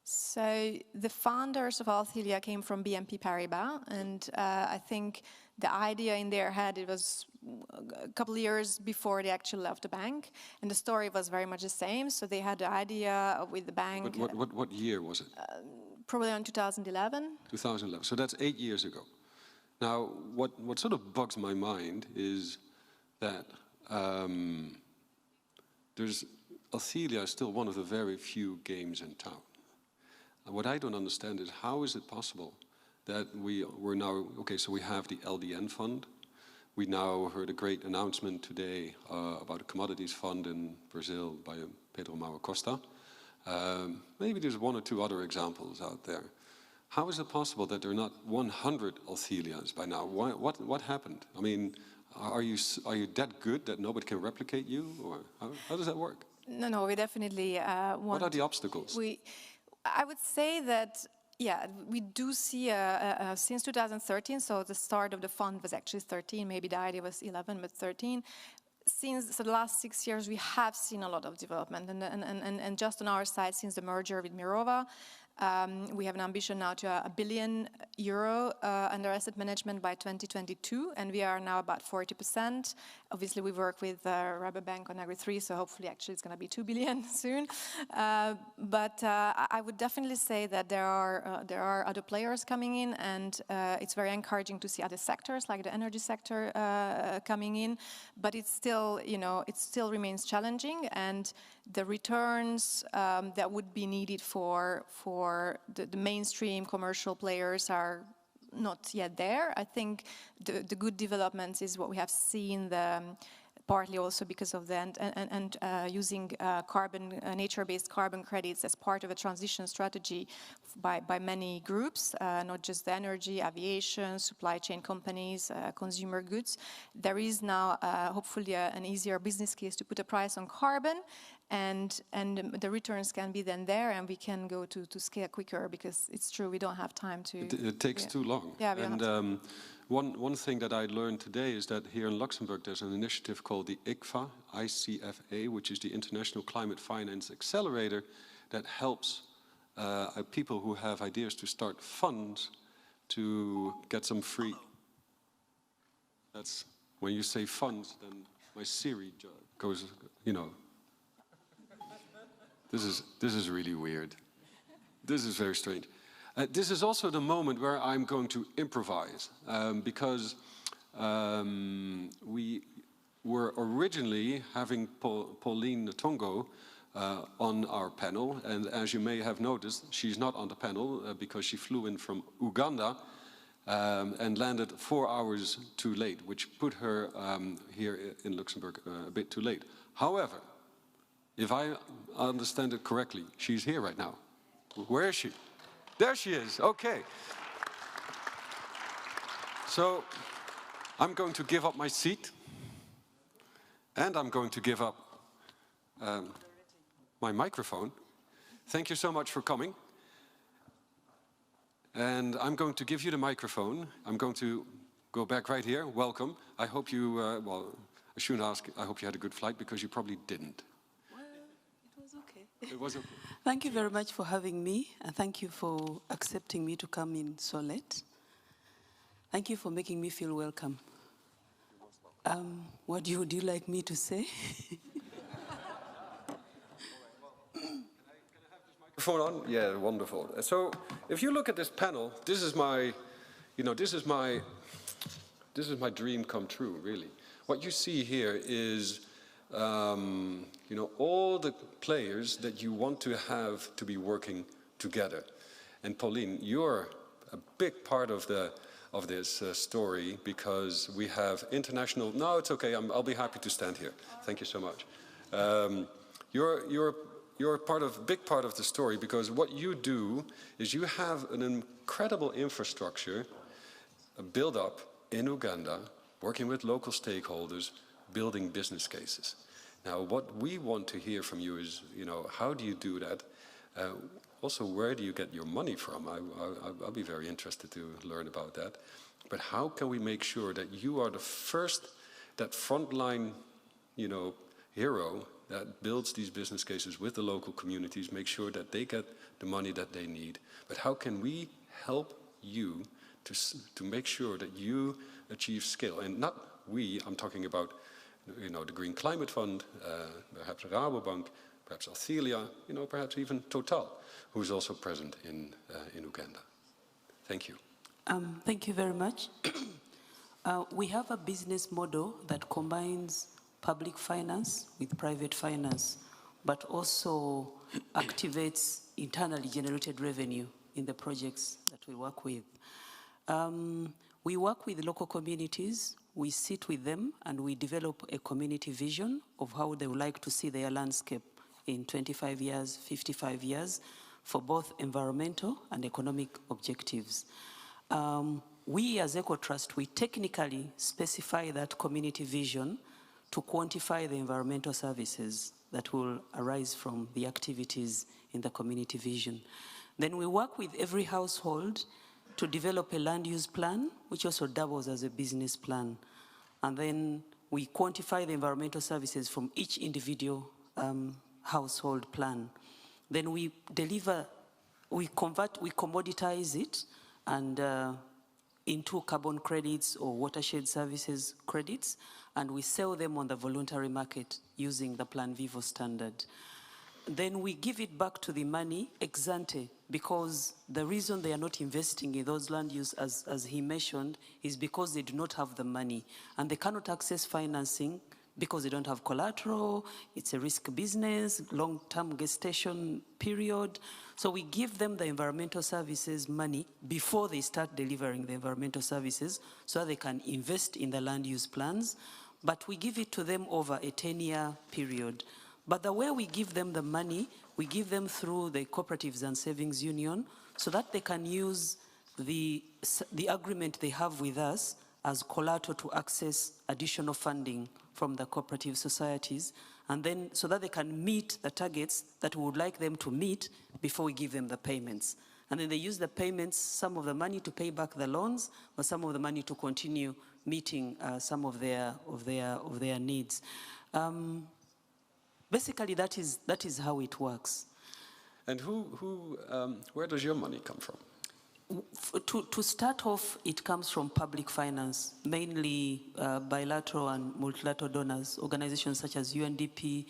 So the founders of Althelia came from BNP Paribas, and I think the idea in their head, it was a couple of years before they actually left the bank, and the story was very much the same. So they had the idea with the bank. But what year was it? Probably in 2011. 2011. So that's 8 years ago. Now, what sort of bugs my mind is that Althelia is still one of the very few games in town. And what I don't understand is, how is it possible that we're now, okay, so we have the LDN fund. We now heard a great announcement today about a commodities fund in Brazil by Pedro Mauro Costa. Maybe there's one or two other examples out there. How is it possible that there are not 100 Althelias by now? What happened? I mean, are you that good that nobody can replicate you, or how does that work? No, we definitely want. What are the obstacles? I would say that, yeah, we do see since 2013, so the start of the fund was actually 13, maybe the idea was 11, but 13. Since the last 6 years, we have seen a lot of development, and just on our side, since the merger with Mirova, we have an ambition now to €1 billion under asset management by 2022, and we are now about 40%. Obviously, we work with Rabobank on Agri 3, so hopefully, actually, it's going to be 2 billion soon. But I would definitely say that there are other players coming in, and it's very encouraging to see other sectors, like the energy sector, coming in. But it's still, it still remains challenging, and the returns that would be needed for the mainstream commercial players are not yet there. I think the good developments is what we have seen, partly also because of using nature-based carbon credits as part of a transition strategy by many groups, not just the energy, aviation, supply chain companies, consumer goods. There is now hopefully an easier business case to put a price on carbon, and the returns can be then there, and we can go to scale quicker, because it's true we don't have time to. It takes too long. Yeah, and one thing that I learned today is that here in Luxembourg there's an initiative called the ICFA, which is the International Climate Finance Accelerator, that helps people who have ideas to start funds to get some free. That's when you say funds, then my Siri goes, you know. This is really weird. This is very strange. This is also the moment where I'm going to improvise, because we were originally having Pauline Natongo on our panel, and as you may have noticed, she's not on the panel because she flew in from Uganda and landed 4 hours too late, which put her here in Luxembourg a bit too late. However, if I understand it correctly, she's here right now. Where is she? There she is, okay. So I'm going to give up my seat, and I'm going to give up my microphone. Thank you so much for coming. And I'm going to give you the microphone. I'm going to go back right here. Welcome. I hope you, well, I shouldn't ask, I hope you had a good flight, because you probably didn't. It was okay. It was okay. Thank you very much for having me, and thank you for accepting me to come in so late. Thank you for making me feel welcome. What would you like me to say? Microphone on? Yeah, wonderful. So if you look at this panel, this is my, you know, this is my dream come true, really. What you see here is, you know, all the players that you want to have to be working together. And Pauline, you're a big part of this story, because we have international. No, it's okay. I'll be happy to stand here. Thank you so much. You're a big part of the story, because what you do is you have an incredible infrastructure built up in Uganda, working with local stakeholders, building business cases. Now, what we want to hear from you is, you know, how do you do that? Also, where do you get your money from? I'll be very interested to learn about that. But how can we make sure that you are the first, that frontline, you know, hero that builds these business cases with the local communities, make sure that they get the money that they need? But how can we help you to make sure that you achieve scale? And not we, I'm talking about, you know, the Green Climate Fund, perhaps Rabobank, perhaps Althelia, you know, perhaps even Total, who is also present in Uganda. Thank you. Thank you very much. We have a business model that combines public finance with private finance, but also activates internally generated revenue in the projects that we work with. We work with local communities, we sit with them, and we develop a community vision of how they would like to see their landscape in 25 years, 55 years, for both environmental and economic objectives. We as EcoTrust, we technically specify that community vision to quantify the environmental services that will arise from the activities in the community vision. Then we work with every household to develop a land use plan, which also doubles as a business plan. And then we quantify the environmental services from each individual household plan. Then we deliver, we commoditize it and into carbon credits or watershed services credits, and we sell them on the voluntary market using the Plan Vivo standard. Then we give it back to the money ex ante, because the reason they are not investing in those land use, as he mentioned, is because they do not have the money, and they cannot access financing because they don't have collateral, it's a risk business, long-term gestation period. So we give them the environmental services money before they start delivering the environmental services so that they can invest in the land use plans, but we give it to them over a 10-year period. But the way we give them the money, we give them through the cooperatives and savings union so that they can use the agreement they have with us as collateral to access additional funding from the cooperative societies, and then so that they can meet the targets that we would like them to meet before we give them the payments. And then they use the payments, some of the money to pay back the loans, or some of the money to continue meeting some of their needs. Basically, that is how it works. And where does your money come from? To start off, it comes from public finance, mainly bilateral and multilateral donors, organizations such as UNDP,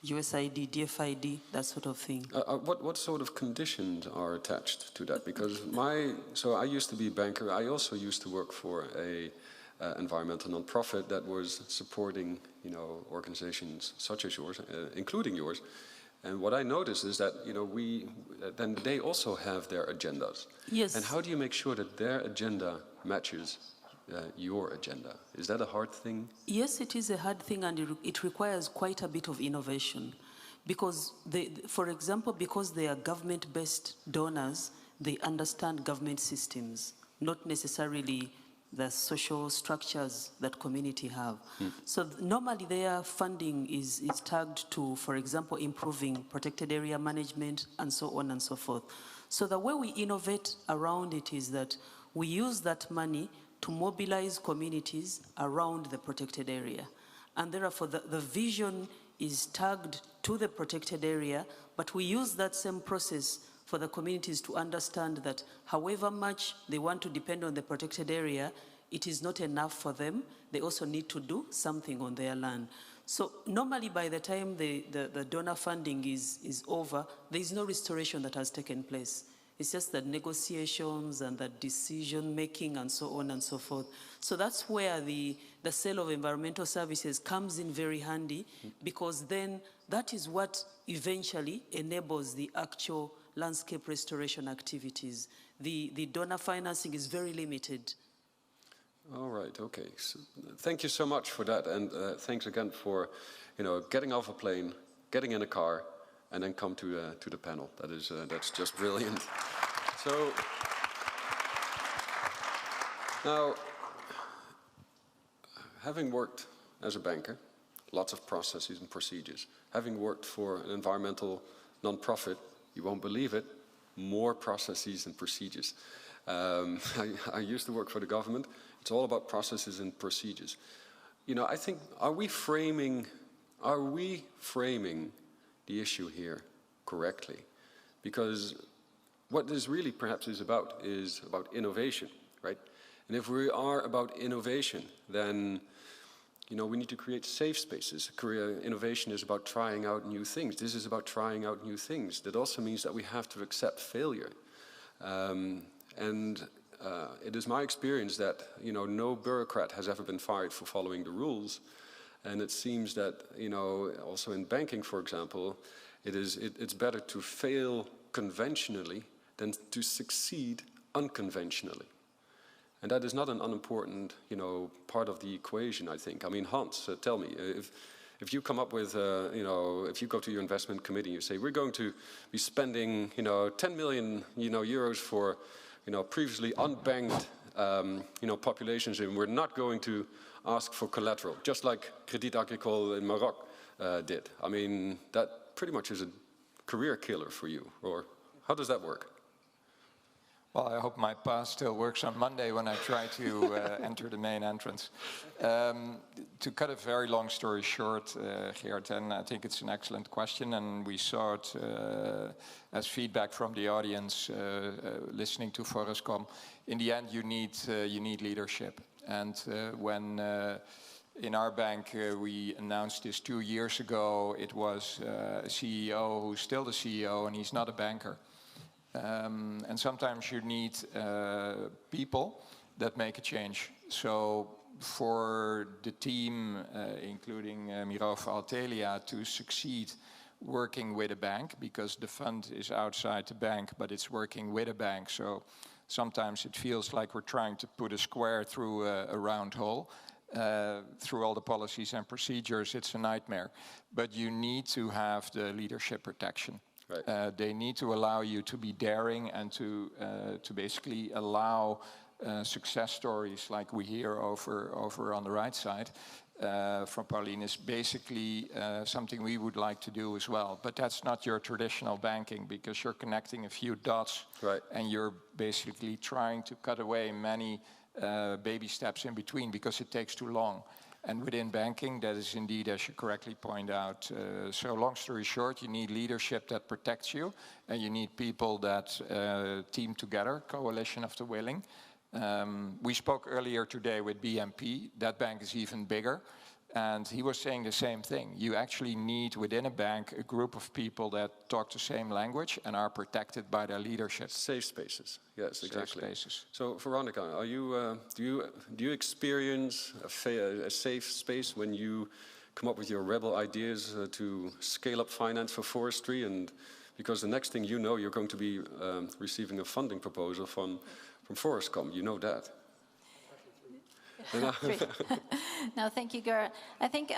USAID, DFID, that sort of thing. What sort of conditions are attached to that? Because so I used to be a banker. I also used to work for a environmental non-profit that was supporting, organizations such as yours, including yours. And what I noticed is that, then they also have their agendas. Yes. And how do you make sure that their agenda matches your agenda? Is that a hard thing? Yes, it is a hard thing, and it requires quite a bit of innovation. Because, for example, because they are government-based donors, they understand government systems, not necessarily the social structures that community have. So normally their funding is tagged to, for example, improving protected area management and so on and so forth. So the way we innovate around it is that we use that money to mobilize communities around the protected area. And therefore the vision is tagged to the protected area, but we use that same process for the communities to understand that however much they want to depend on the protected area, it is not enough for them. They also need to do something on their land. So normally by the time the donor funding is over, there is no restoration that has taken place. It's just the negotiations and the decision making and so on and so forth. So that's where the sale of environmental services comes in very handy, because then that is what eventually enables the actual landscape restoration activities. The donor financing is very limited. All right, okay. So, thank you so much for that, and thanks again for, getting off a plane, getting in a car, and then come to the panel. That's just brilliant. So now, having worked as a banker, lots of processes and procedures. Having worked for an environmental non-profit, you won't believe it, more processes and procedures. I used to work for the government. It's all about processes and procedures. I think, are we framing the issue here correctly? Because what this really perhaps is about innovation, right? And if we are about innovation, then we need to create safe spaces. Innovation is about trying out new things. This is about trying out new things. That also means that we have to accept failure. It is my experience that no bureaucrat has ever been fired for following the rules, and it seems that also in banking, for example, it's better to fail conventionally than to succeed unconventionally. And that is not an unimportant, part of the equation, I think. I mean, Hans, tell me, if you come up with, if you go to your investment committee and you say, we're going to be spending, 10 million, euros for, previously unbanked, populations, and we're not going to ask for collateral, just like Crédit Agricole in Morocco did. I mean, that pretty much is a career killer for you, or how does that work? Well, I hope my pass still works on Monday when I try to enter the main entrance. To cut a very long story short, Geert, and I think it's an excellent question, and we saw it as feedback from the audience listening to Forestcom. In the end, you need leadership. And when in our bank we announced this 2 years ago, it was a CEO who's still the CEO, and he's not a banker. And sometimes you need people that make a change. So for the team, including Mirofa Altelia, to succeed working with a bank, because the fund is outside the bank, but it's working with a bank. So sometimes it feels like we're trying to put a square through a round hole. Through all the policies and procedures, it's a nightmare. But you need to have the leadership protection. Right. They need to allow you to be daring and to basically allow success stories like we hear over on the right side from Pauline is basically something we would like to do as well. But that's not your traditional banking, because you're connecting a few dots, right, and you're basically trying to cut away many baby steps in between, because it takes too long. And within banking, that is indeed, as you correctly point out. So long story short, you need leadership that protects you, and you need people that team together, coalition of the willing. We spoke earlier today with BNP. That bank is even bigger. And he was saying the same thing. You actually need within a bank a group of people that talk the same language and are protected by their leadership. Safe spaces. Yes, exactly. Safe spaces. So, Veronica, are you do you experience a safe space when you come up with your rebel ideas to scale up finance for forestry? And because the next thing you know, you're going to be receiving a funding proposal from Forestcom. You know that. No, thank you, Gerard. I think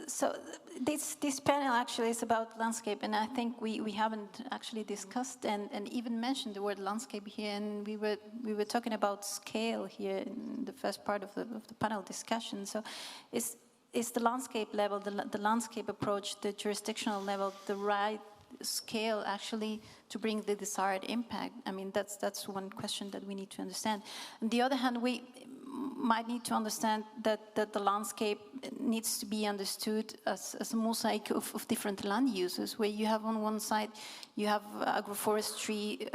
so. This panel actually is about landscape, and I think we haven't actually discussed and even mentioned the word landscape here. And we were talking about scale here in the first part of the panel discussion. So, is the landscape level, the landscape approach, the jurisdictional level, the right scale actually to bring the desired impact? I mean, that's one question that we need to understand. On the other hand, we might need to understand that the landscape needs to be understood as a mosaic of different land uses, where you have on one side, you have agroforestry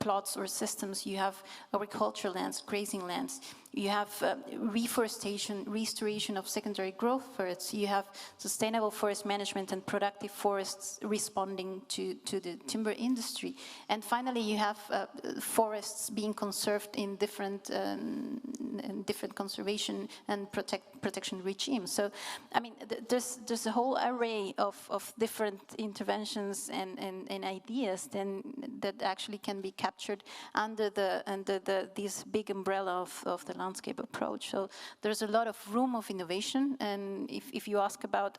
plots or systems, you have agricultural lands, grazing lands, you have reforestation, restoration of secondary growth forests, you have sustainable forest management and productive forests responding to the timber industry. And finally, you have forests being conserved in different conservation and protection regimes. So, I mean, there's a whole array of different interventions and ideas that actually can be captured under this big umbrella of the landscape approach. So there's a lot of room of innovation. And if you ask about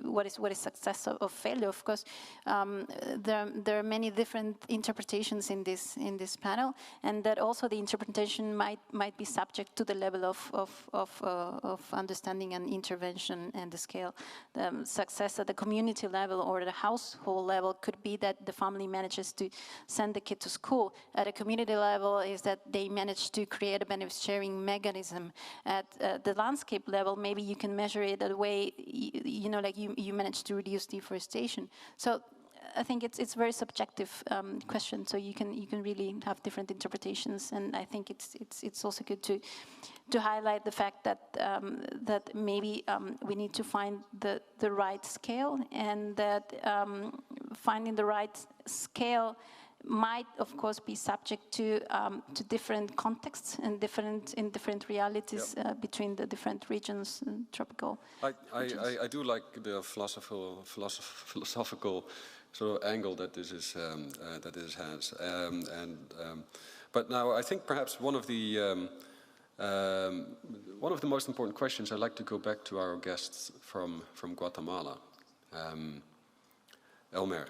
what is success or failure, of course, there are many different interpretations in this panel, and that also the interpretation might be subject to the level of understanding and intervention and the scale. The success at the community level or the household level could be that the family manages to send the kid to school. At a community level is that they manage to create a benefit sharing mechanism. At the landscape level, maybe you can measure it that way, like you manage to reduce deforestation. So I think it's very subjective question. So you can really have different interpretations, and I think it's also good to highlight the fact that maybe we need to find the right scale, and that finding the right scale might, of course, be subject to different contexts and different realities between the different regions and tropical. I do like the philosophical sort of angle that this has. But now I think perhaps one of the most important questions, I'd like to go back to our guests from Guatemala. Elmer,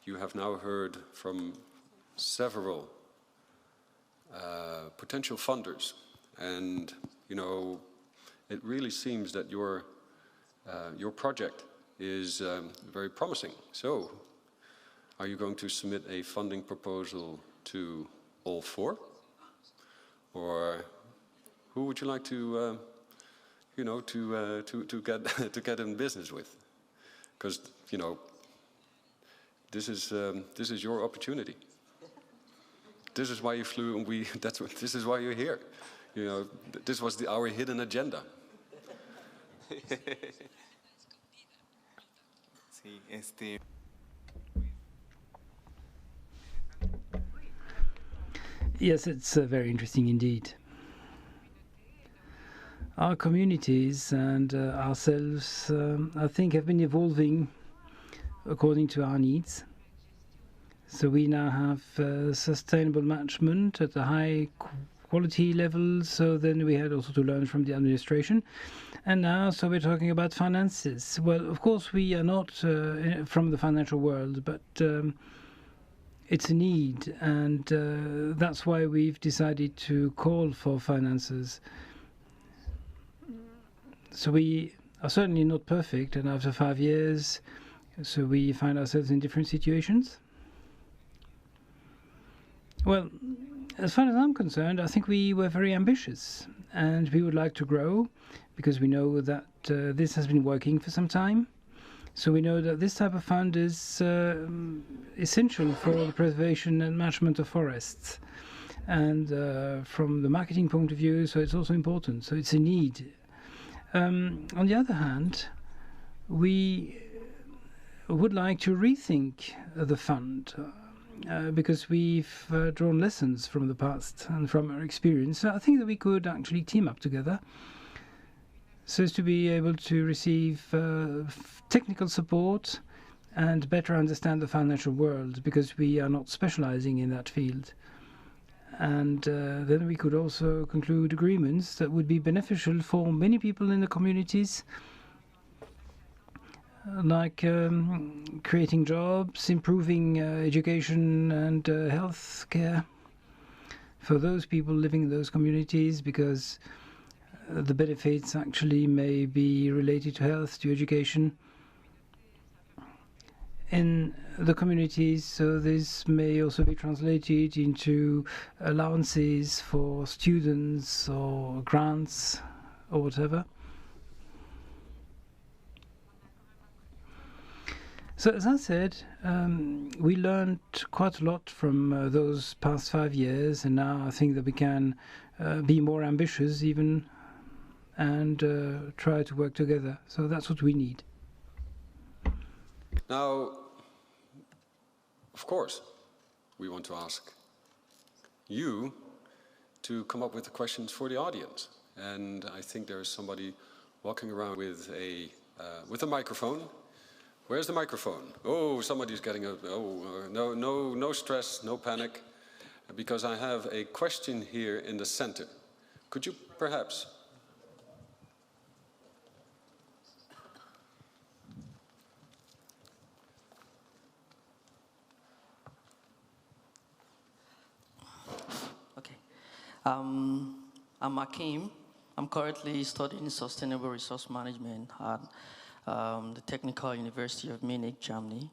you have now heard from several potential funders, and it really seems that your project is very promising. So, are you going to submit a funding proposal to all four, or who would you like to, to get in business with? Because this is your opportunity. This is why you flew, and this is why you're here. This was our hidden agenda. Yes, it's very interesting indeed. our communities and ourselves, I think, have been evolving according to our needs. So we now have sustainable management at a high quality level, so then we had also to learn from the administration. And now, so we're talking about finances. Well, of course, we are not from the financial world, but it's a need, and that's why we've decided to call for finances. So we are certainly not perfect, and after 5 years, so we find ourselves in different situations. Well, as far as I'm concerned, I think we were very ambitious, and we would like to grow because we know that this has been working for some time. So we know that this type of fund is essential for the preservation and management of forests. And from the marketing point of view, so it's also important. So it's a need. On the other hand, we would like to rethink the fund because we've drawn lessons from the past and from our experience. So I think that we could actually team up together so as to be able to receive technical support and better understand the financial world, because we are not specializing in that field. And then we could also conclude agreements that would be beneficial for many people in the communities, like creating jobs, improving education and health care for those people living in those communities, because the benefits actually may be related to health, to education in the communities. So this may also be translated into allowances for students or grants or whatever. So as I said, we learned quite a lot from those past 5 years, and now I think that we can be more ambitious even and try to work together. So that's what we need. Now, of course, we want to ask you to come up with the questions for the audience. And I think there is somebody walking around with a microphone. Where's the microphone? Oh, somebody's getting a, no stress, no panic, because I have a question here in the center. Could you perhaps? I'm Akim. I'm currently studying sustainable resource management at the Technical University of Munich, Germany.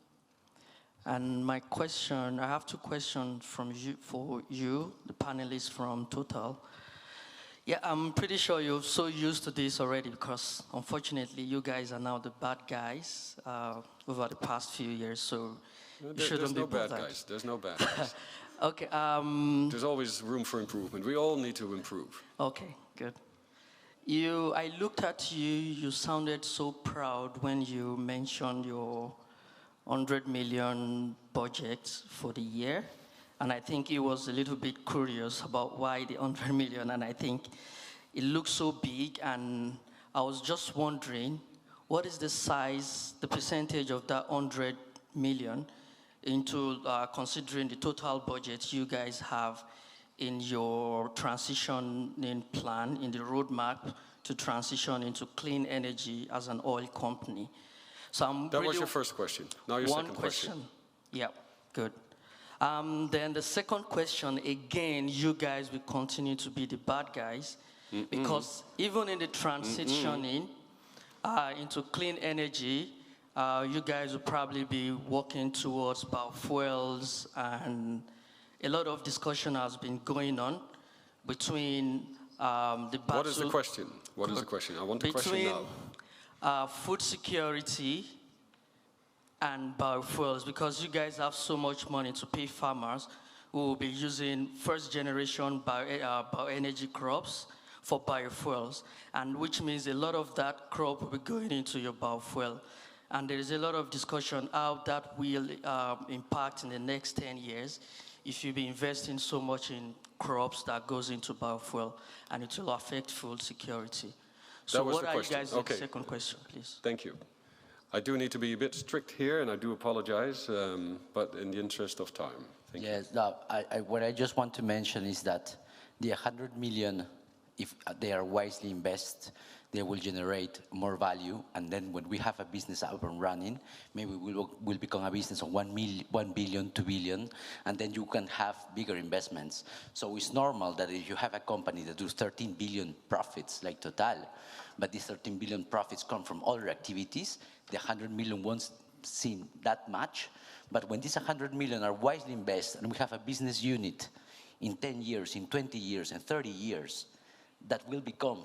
And my question, I have two questions for you, the panelists from Total. Yeah, I'm pretty sure you're so used to this already, because unfortunately you guys are now the bad guys over the past few years, so you shouldn't be bad guys. There's no bad guys. Okay. There's always room for improvement. We all need to improve. Okay, good. I looked at you, you sounded so proud when you mentioned your 100 million budget for the year. And I think it was a little bit curious about why the 100 million, and I think it looks so big, and I was just wondering, what is the size, the percentage of that 100 million into considering the total budget you guys have in your transitioning plan, in the roadmap to transition into clean energy as an oil company? So that was your first question. Now your second question. Yeah, good. Then the second question, again, you guys will continue to be the bad guys, because even in the transitioning into clean energy, you guys will probably be working towards biofuels, and a lot of discussion has been going on between the battle. What is the question? What is the question? I want the question now. Food security and biofuels, because you guys have so much money to pay farmers who will be using first-generation bioenergy crops for biofuels, and which means a lot of that crop will be going into your biofuel. And there is a lot of discussion how that will impact in the next 10 years if you be investing so much in crops that goes into biofuel, and it will affect food security. So what the are you question. guys? Okay. Second question, please. Thank you. I do need to be a bit strict here, and I do apologize, but in the interest of time. Thank you. No, what I just want to mention is that the 100 million, if they are wisely invested, they will generate more value. And then when we have a business up and running, maybe we'll become a business of 1 billion, 2 billion, and then you can have bigger investments. So it's normal that if you have a company that does 13 billion profits, like Total, but these 13 billion profits come from other activities, the 100 million won't seem that much. But when these 100 million are wisely invested, and we have a business unit in 10 years, in 20 years, in 30 years, that will become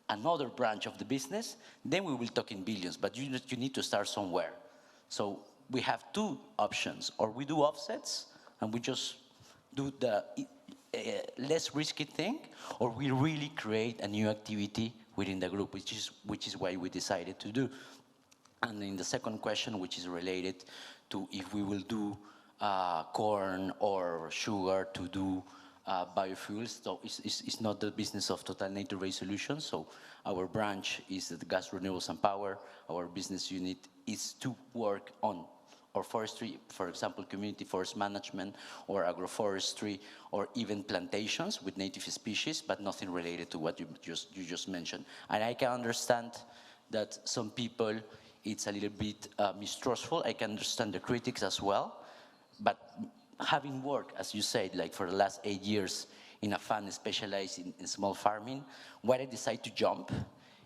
another branch of the business, then we will talk in billions, but you need to start somewhere. So we have two options, or we do offsets, and we just do the less risky thing, or we really create a new activity within the group, which is why we decided to do. And in the second question, which is related to if we will do corn or sugar to do biofuels, so it's not the business of Total Nature-Based Solutions. So our branch is the Gas, Renewables and Power. Our business unit is to work on or forestry, for example, community forest management or agroforestry or even plantations with native species, but nothing related to what you just mentioned. And I can understand that some people, it's a little bit mistrustful. I can understand the critics as well, but having worked, as you said, like for the last 8 years in a fund specialized in small farming, why I decided to jump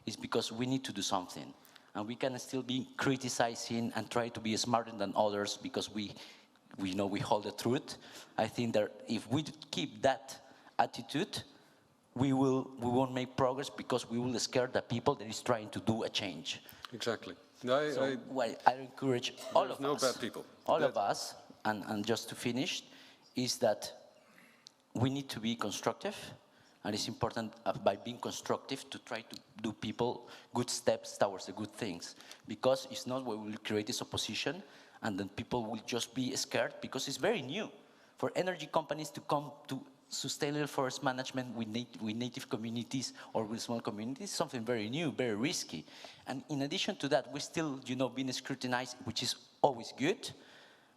is because we need to do something. And we can still be criticizing and try to be smarter than others because we know we hold the truth. I think that if we keep that attitude, we won't make progress because we will scare the people that is trying to do a change. Exactly. I encourage all of us. No bad people. All of us. And just to finish, is that we need to be constructive, and it's important by being constructive to try to do people good steps towards the good things, because it's not where we will create this opposition, and then people will just be scared, because it's very new for energy companies to come to sustainable forest management with native communities or with small communities, something very new, very risky. And in addition to that, we're still, being scrutinized, which is always good.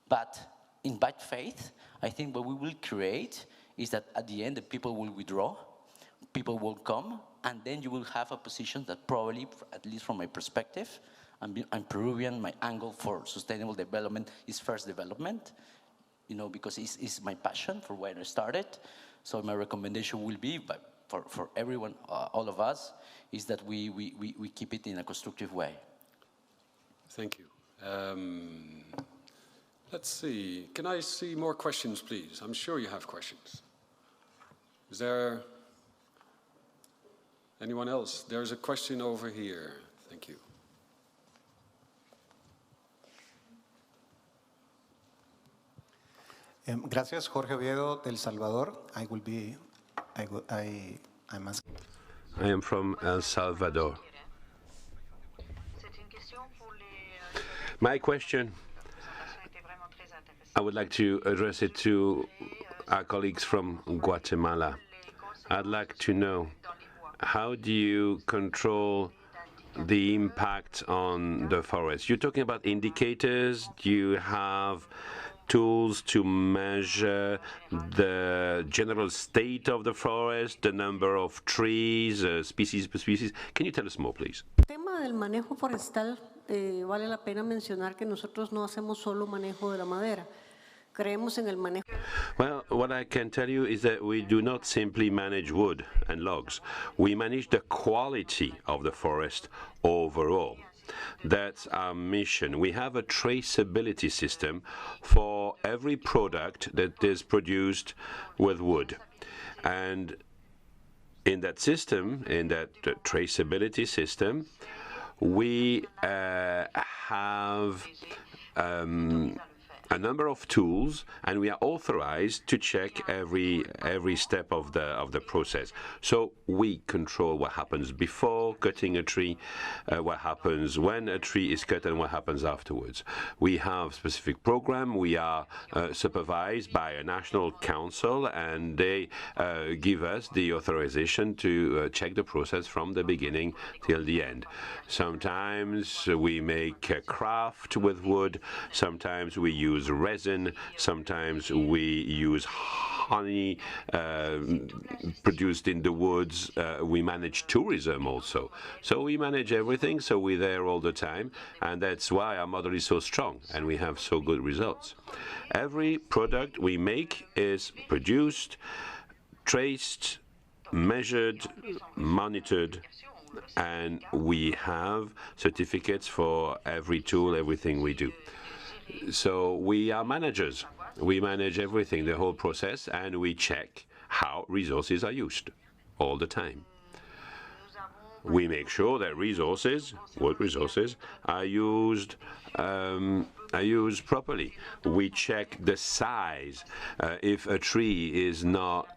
But in bad faith, I think what we will create is that at the end, the people will withdraw, people will come, and then you will have a position that probably, at least from my perspective, I'm Peruvian, my angle for sustainable development is first development, because it's my passion for where I started. So my recommendation will be, for everyone, all of us, is that we keep it in a constructive way. Thank you. Let's see. Can I see more questions, please? I'm sure you have questions. Is there anyone else? There's a question over here. Thank you. Gracias, Jorge Oviedo, del Salvador. I'm asking. I am from El Salvador. My question, I would like to address it to our colleagues from Guatemala. I'd like to know, how do you control the impact on the forest? You're talking about indicators. Do you have tools to measure the general state of the forest, the number of trees, species per species? Can you tell us more, please? El tema del manejo forestal, vale la pena mencionar que nosotros no hacemos solo manejo de la madera. Creemos en el manejo. Well, what I can tell you is that we do not simply manage wood and logs. We manage the quality of the forest overall. That's our mission. We have a traceability system for every product that is produced with wood. And in that system, in that traceability system, we have a number of tools, and we are authorized to check every step of the process. So we control what happens before cutting a tree, what happens when a tree is cut, and what happens afterwards. We have specific program. We are supervised by a national council, and they give us the authorization to check the process from the beginning till the end. Sometimes we make a craft with wood, sometimes we use resin, sometimes we use honey produced in the woods. We manage tourism also. So we manage everything, so we're there all the time, and that's why our model is so strong and we have so good results. Every product we make is produced, traced, measured, monitored, and we have certificates for every tool, everything we do. So we are managers. We manage everything, the whole process, and we check how resources are used all the time. We make sure that wood resources, are used properly. We check the size. If a tree is not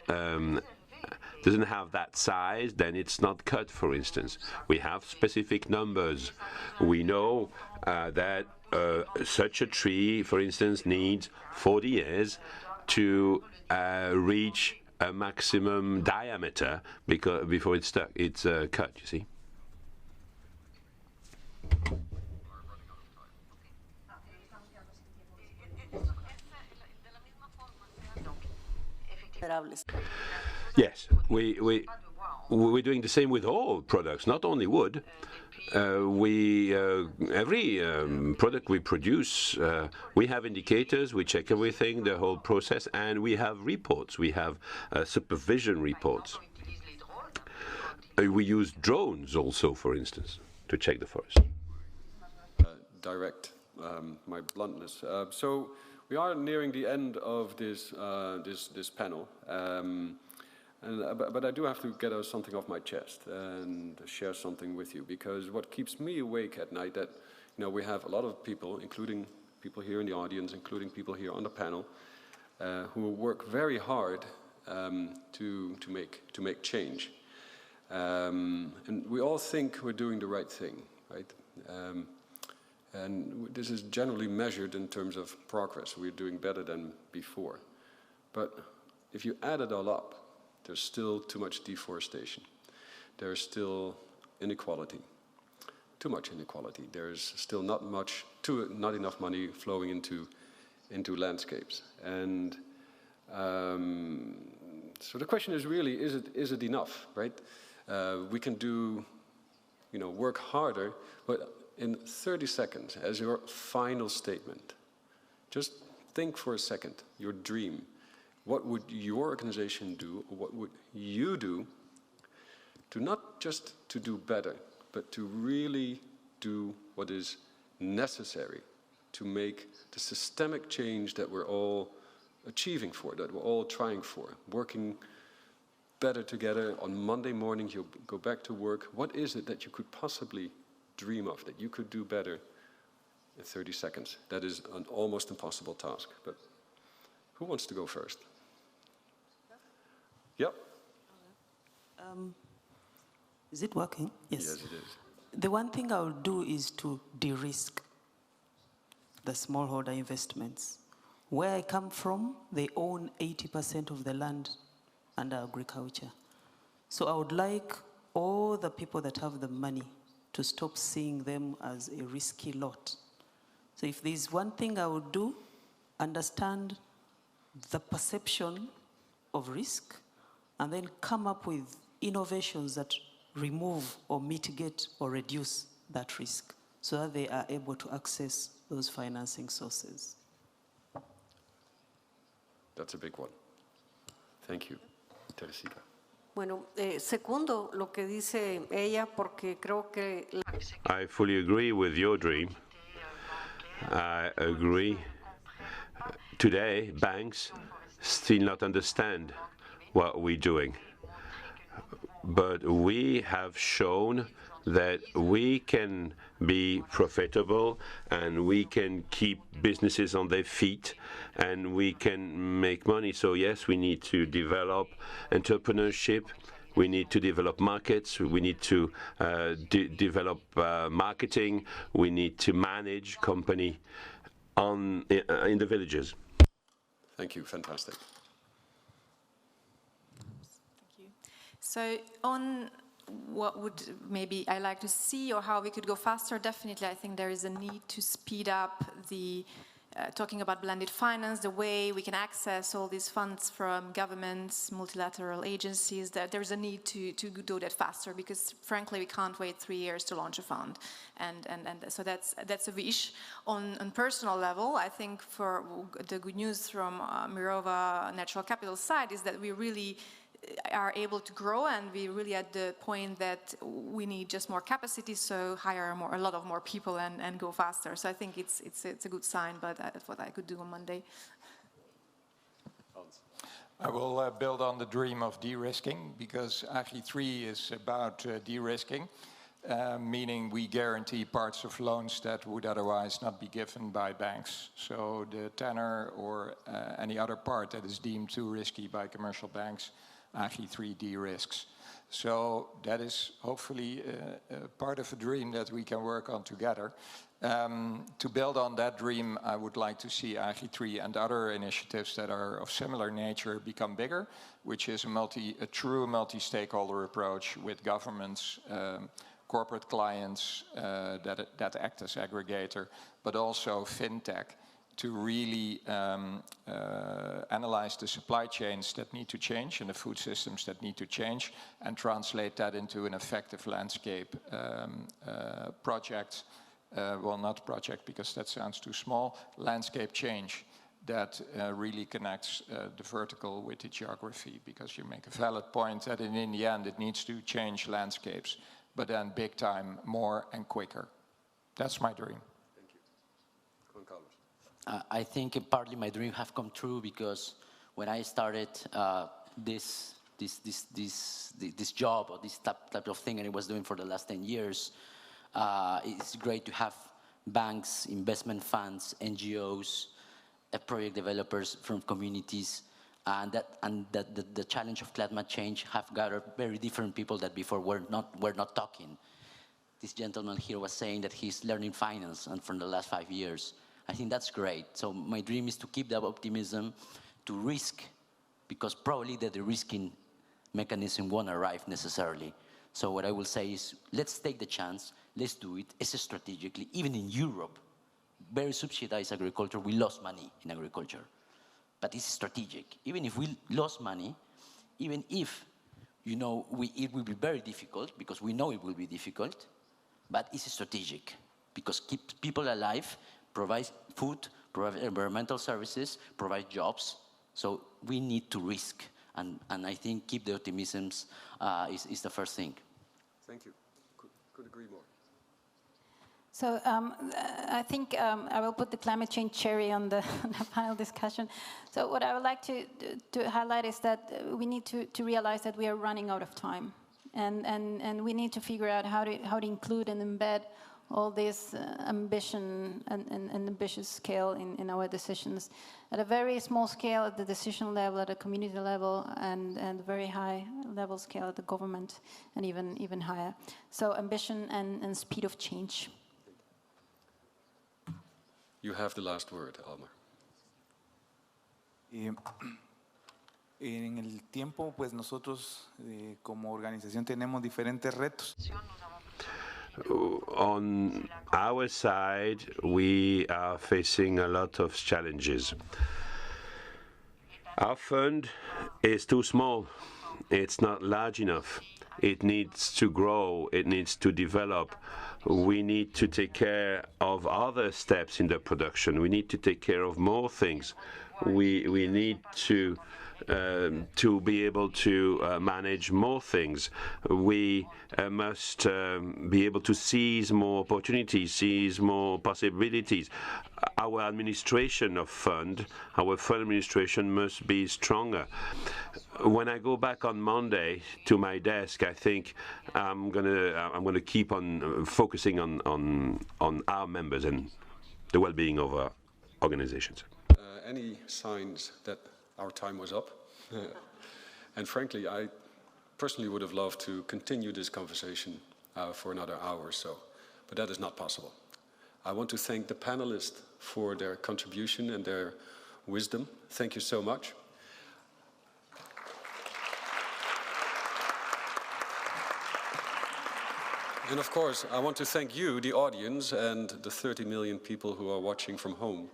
doesn't have that size, then it's not cut, for instance. We have specific numbers. We know that such a tree, for instance, needs 40 years to reach a maximum diameter before it's cut, you see. Yes, we're doing the same with all products, not only wood. Every product we produce, we have indicators, we check everything, the whole process, and we have reports. We have supervision reports. We use drones also, for instance, to check the forest. Direct my bluntness. So we are nearing the end of this panel. But I do have to get something off my chest and share something with you, because what keeps me awake at night, that we have a lot of people, including people here in the audience, including people here on the panel, who work very hard to make change, and we all think we're doing the right thing, right? And this is generally measured in terms of progress. We're doing better than before, but if you add it all up, there's still too much deforestation. There's still inequality, too much inequality. There's still not enough money flowing into landscapes. And so the question is really, is it enough, right? We can do, work harder, but in 30 seconds, as your final statement, just think for a second, your dream. What would your organization do, or what would you do to not just to do better, but to really do what is necessary to make the systemic change that we're all achieving for, that we're all trying for, working better together? On Monday morning, you'll go back to work. What is it that you could possibly dream of, that you could do better in 30 seconds? That is an almost impossible task, but who wants to go first? Yep. Is it working? Yes. Yes, it is. The one thing I will do is to de-risk the smallholder investments. Where I come from, they own 80% of the land under agriculture. So I would like all the people that have the money to stop seeing them as a risky lot. So if there's one thing I would do, understand the perception of risk, and then come up with innovations that remove or mitigate or reduce that risk, so that they are able to access those financing sources. That's a big one. Thank you, Teresita. Bueno, segundo lo que dice ella, porque creo que... I fully agree with your dream. I agree. Today, banks still not understand what we're doing. But we have shown that we can be profitable and we can keep businesses on their feet and we can make money. So yes, we need to develop entrepreneurship, we need to develop markets, we need to develop marketing, we need to manage company in the villages. Thank you, fantastic. Thank you. So on what would maybe I like to see or how we could go faster, definitely I think there is a need to speed up the talking about blended finance, the way we can access all these funds from governments, multilateral agencies, that there's a need to do that faster because frankly we can't wait 3 years to launch a fund. And so that's a wish. On personal level, I think for the good news from Mirova Natural Capital side is that we really are able to grow and we're really at the point that we need just more capacity, so hire a lot of more people and go faster. So I think it's a good sign, but that's what I could do on Monday. I will build on the dream of de-risking because AGRI 3 is about de-risking, meaning we guarantee parts of loans that would otherwise not be given by banks. So the tenor or any other part that is deemed too risky by commercial banks, AGRI 3 de-risks. So that is hopefully part of a dream that we can work on together. To build on that dream, I would like to see AGRI 3 and other initiatives that are of similar nature become bigger, which is a true multi-stakeholder approach with governments, corporate clients that act as aggregator, but also fintech, to really analyze the supply chains that need to change and the food systems that need to change and translate that into an effective landscape project. Well, not project because that sounds too small, landscape change that really connects the vertical with the geography, because you make a valid point that in the end it needs to change landscapes, but then big time, more and quicker. That's my dream. I think partly my dream have come true because when I started this job or this type of thing, and I was doing for the last 10 years, it's great to have banks, investment funds, NGOs, project developers from communities, and the challenge of climate change have gathered very different people that before were not talking. This gentleman here was saying that he's learning finance and from the last 5 years. I think that's great. So my dream is to keep that optimism, to risk, because probably that the risking mechanism won't arrive necessarily. So what I will say is, let's take the chance, let's do it. It's strategically, even in Europe, very subsidized agriculture, we lost money in agriculture. But it's strategic. Even if we lost money, even if, you know, it will be very difficult, because we know it will be difficult, but it's strategic, because keep people alive, provide food, provide environmental services, provide jobs. So we need to risk, and I think keep the optimism is the first thing. Thank you. Could agree more. So I think I will put the climate change cherry on the final discussion. So what I would like to highlight is that we need to realize that we are running out of time, and we need to figure out how to include and embed all this ambition and ambitious scale in our decisions at a very small scale at the decision level, at a community level, and very high level scale at the government, and even higher. So ambition and speed of change. You have the last word, Almar. En el tiempo, pues nosotros como organización tenemos diferentes retos. On our side, we are facing a lot of challenges. Our fund is too small. It's not large enough. It needs to grow. It needs to develop. We need to take care of other steps in the production. We need to take care of more things. we need to be able to manage more things. We must be able to seize more opportunities, seize more possibilities. Our administration of fund, our fund administration must be stronger. When I go back on Monday to my desk, I think I'm gonna keep on focusing on our members and the well-being of our organizations. Any signs that our time was up? And frankly, I personally would have loved to continue this conversation for another hour or so, but that is not possible. I want to thank the panelists for their contribution and their wisdom. Thank you so much. And of course, I want to thank you, the audience, and the 30 million people who are watching from home.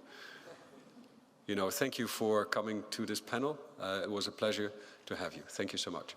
You know, thank you for coming to this panel. It was a pleasure to have you. Thank you so much.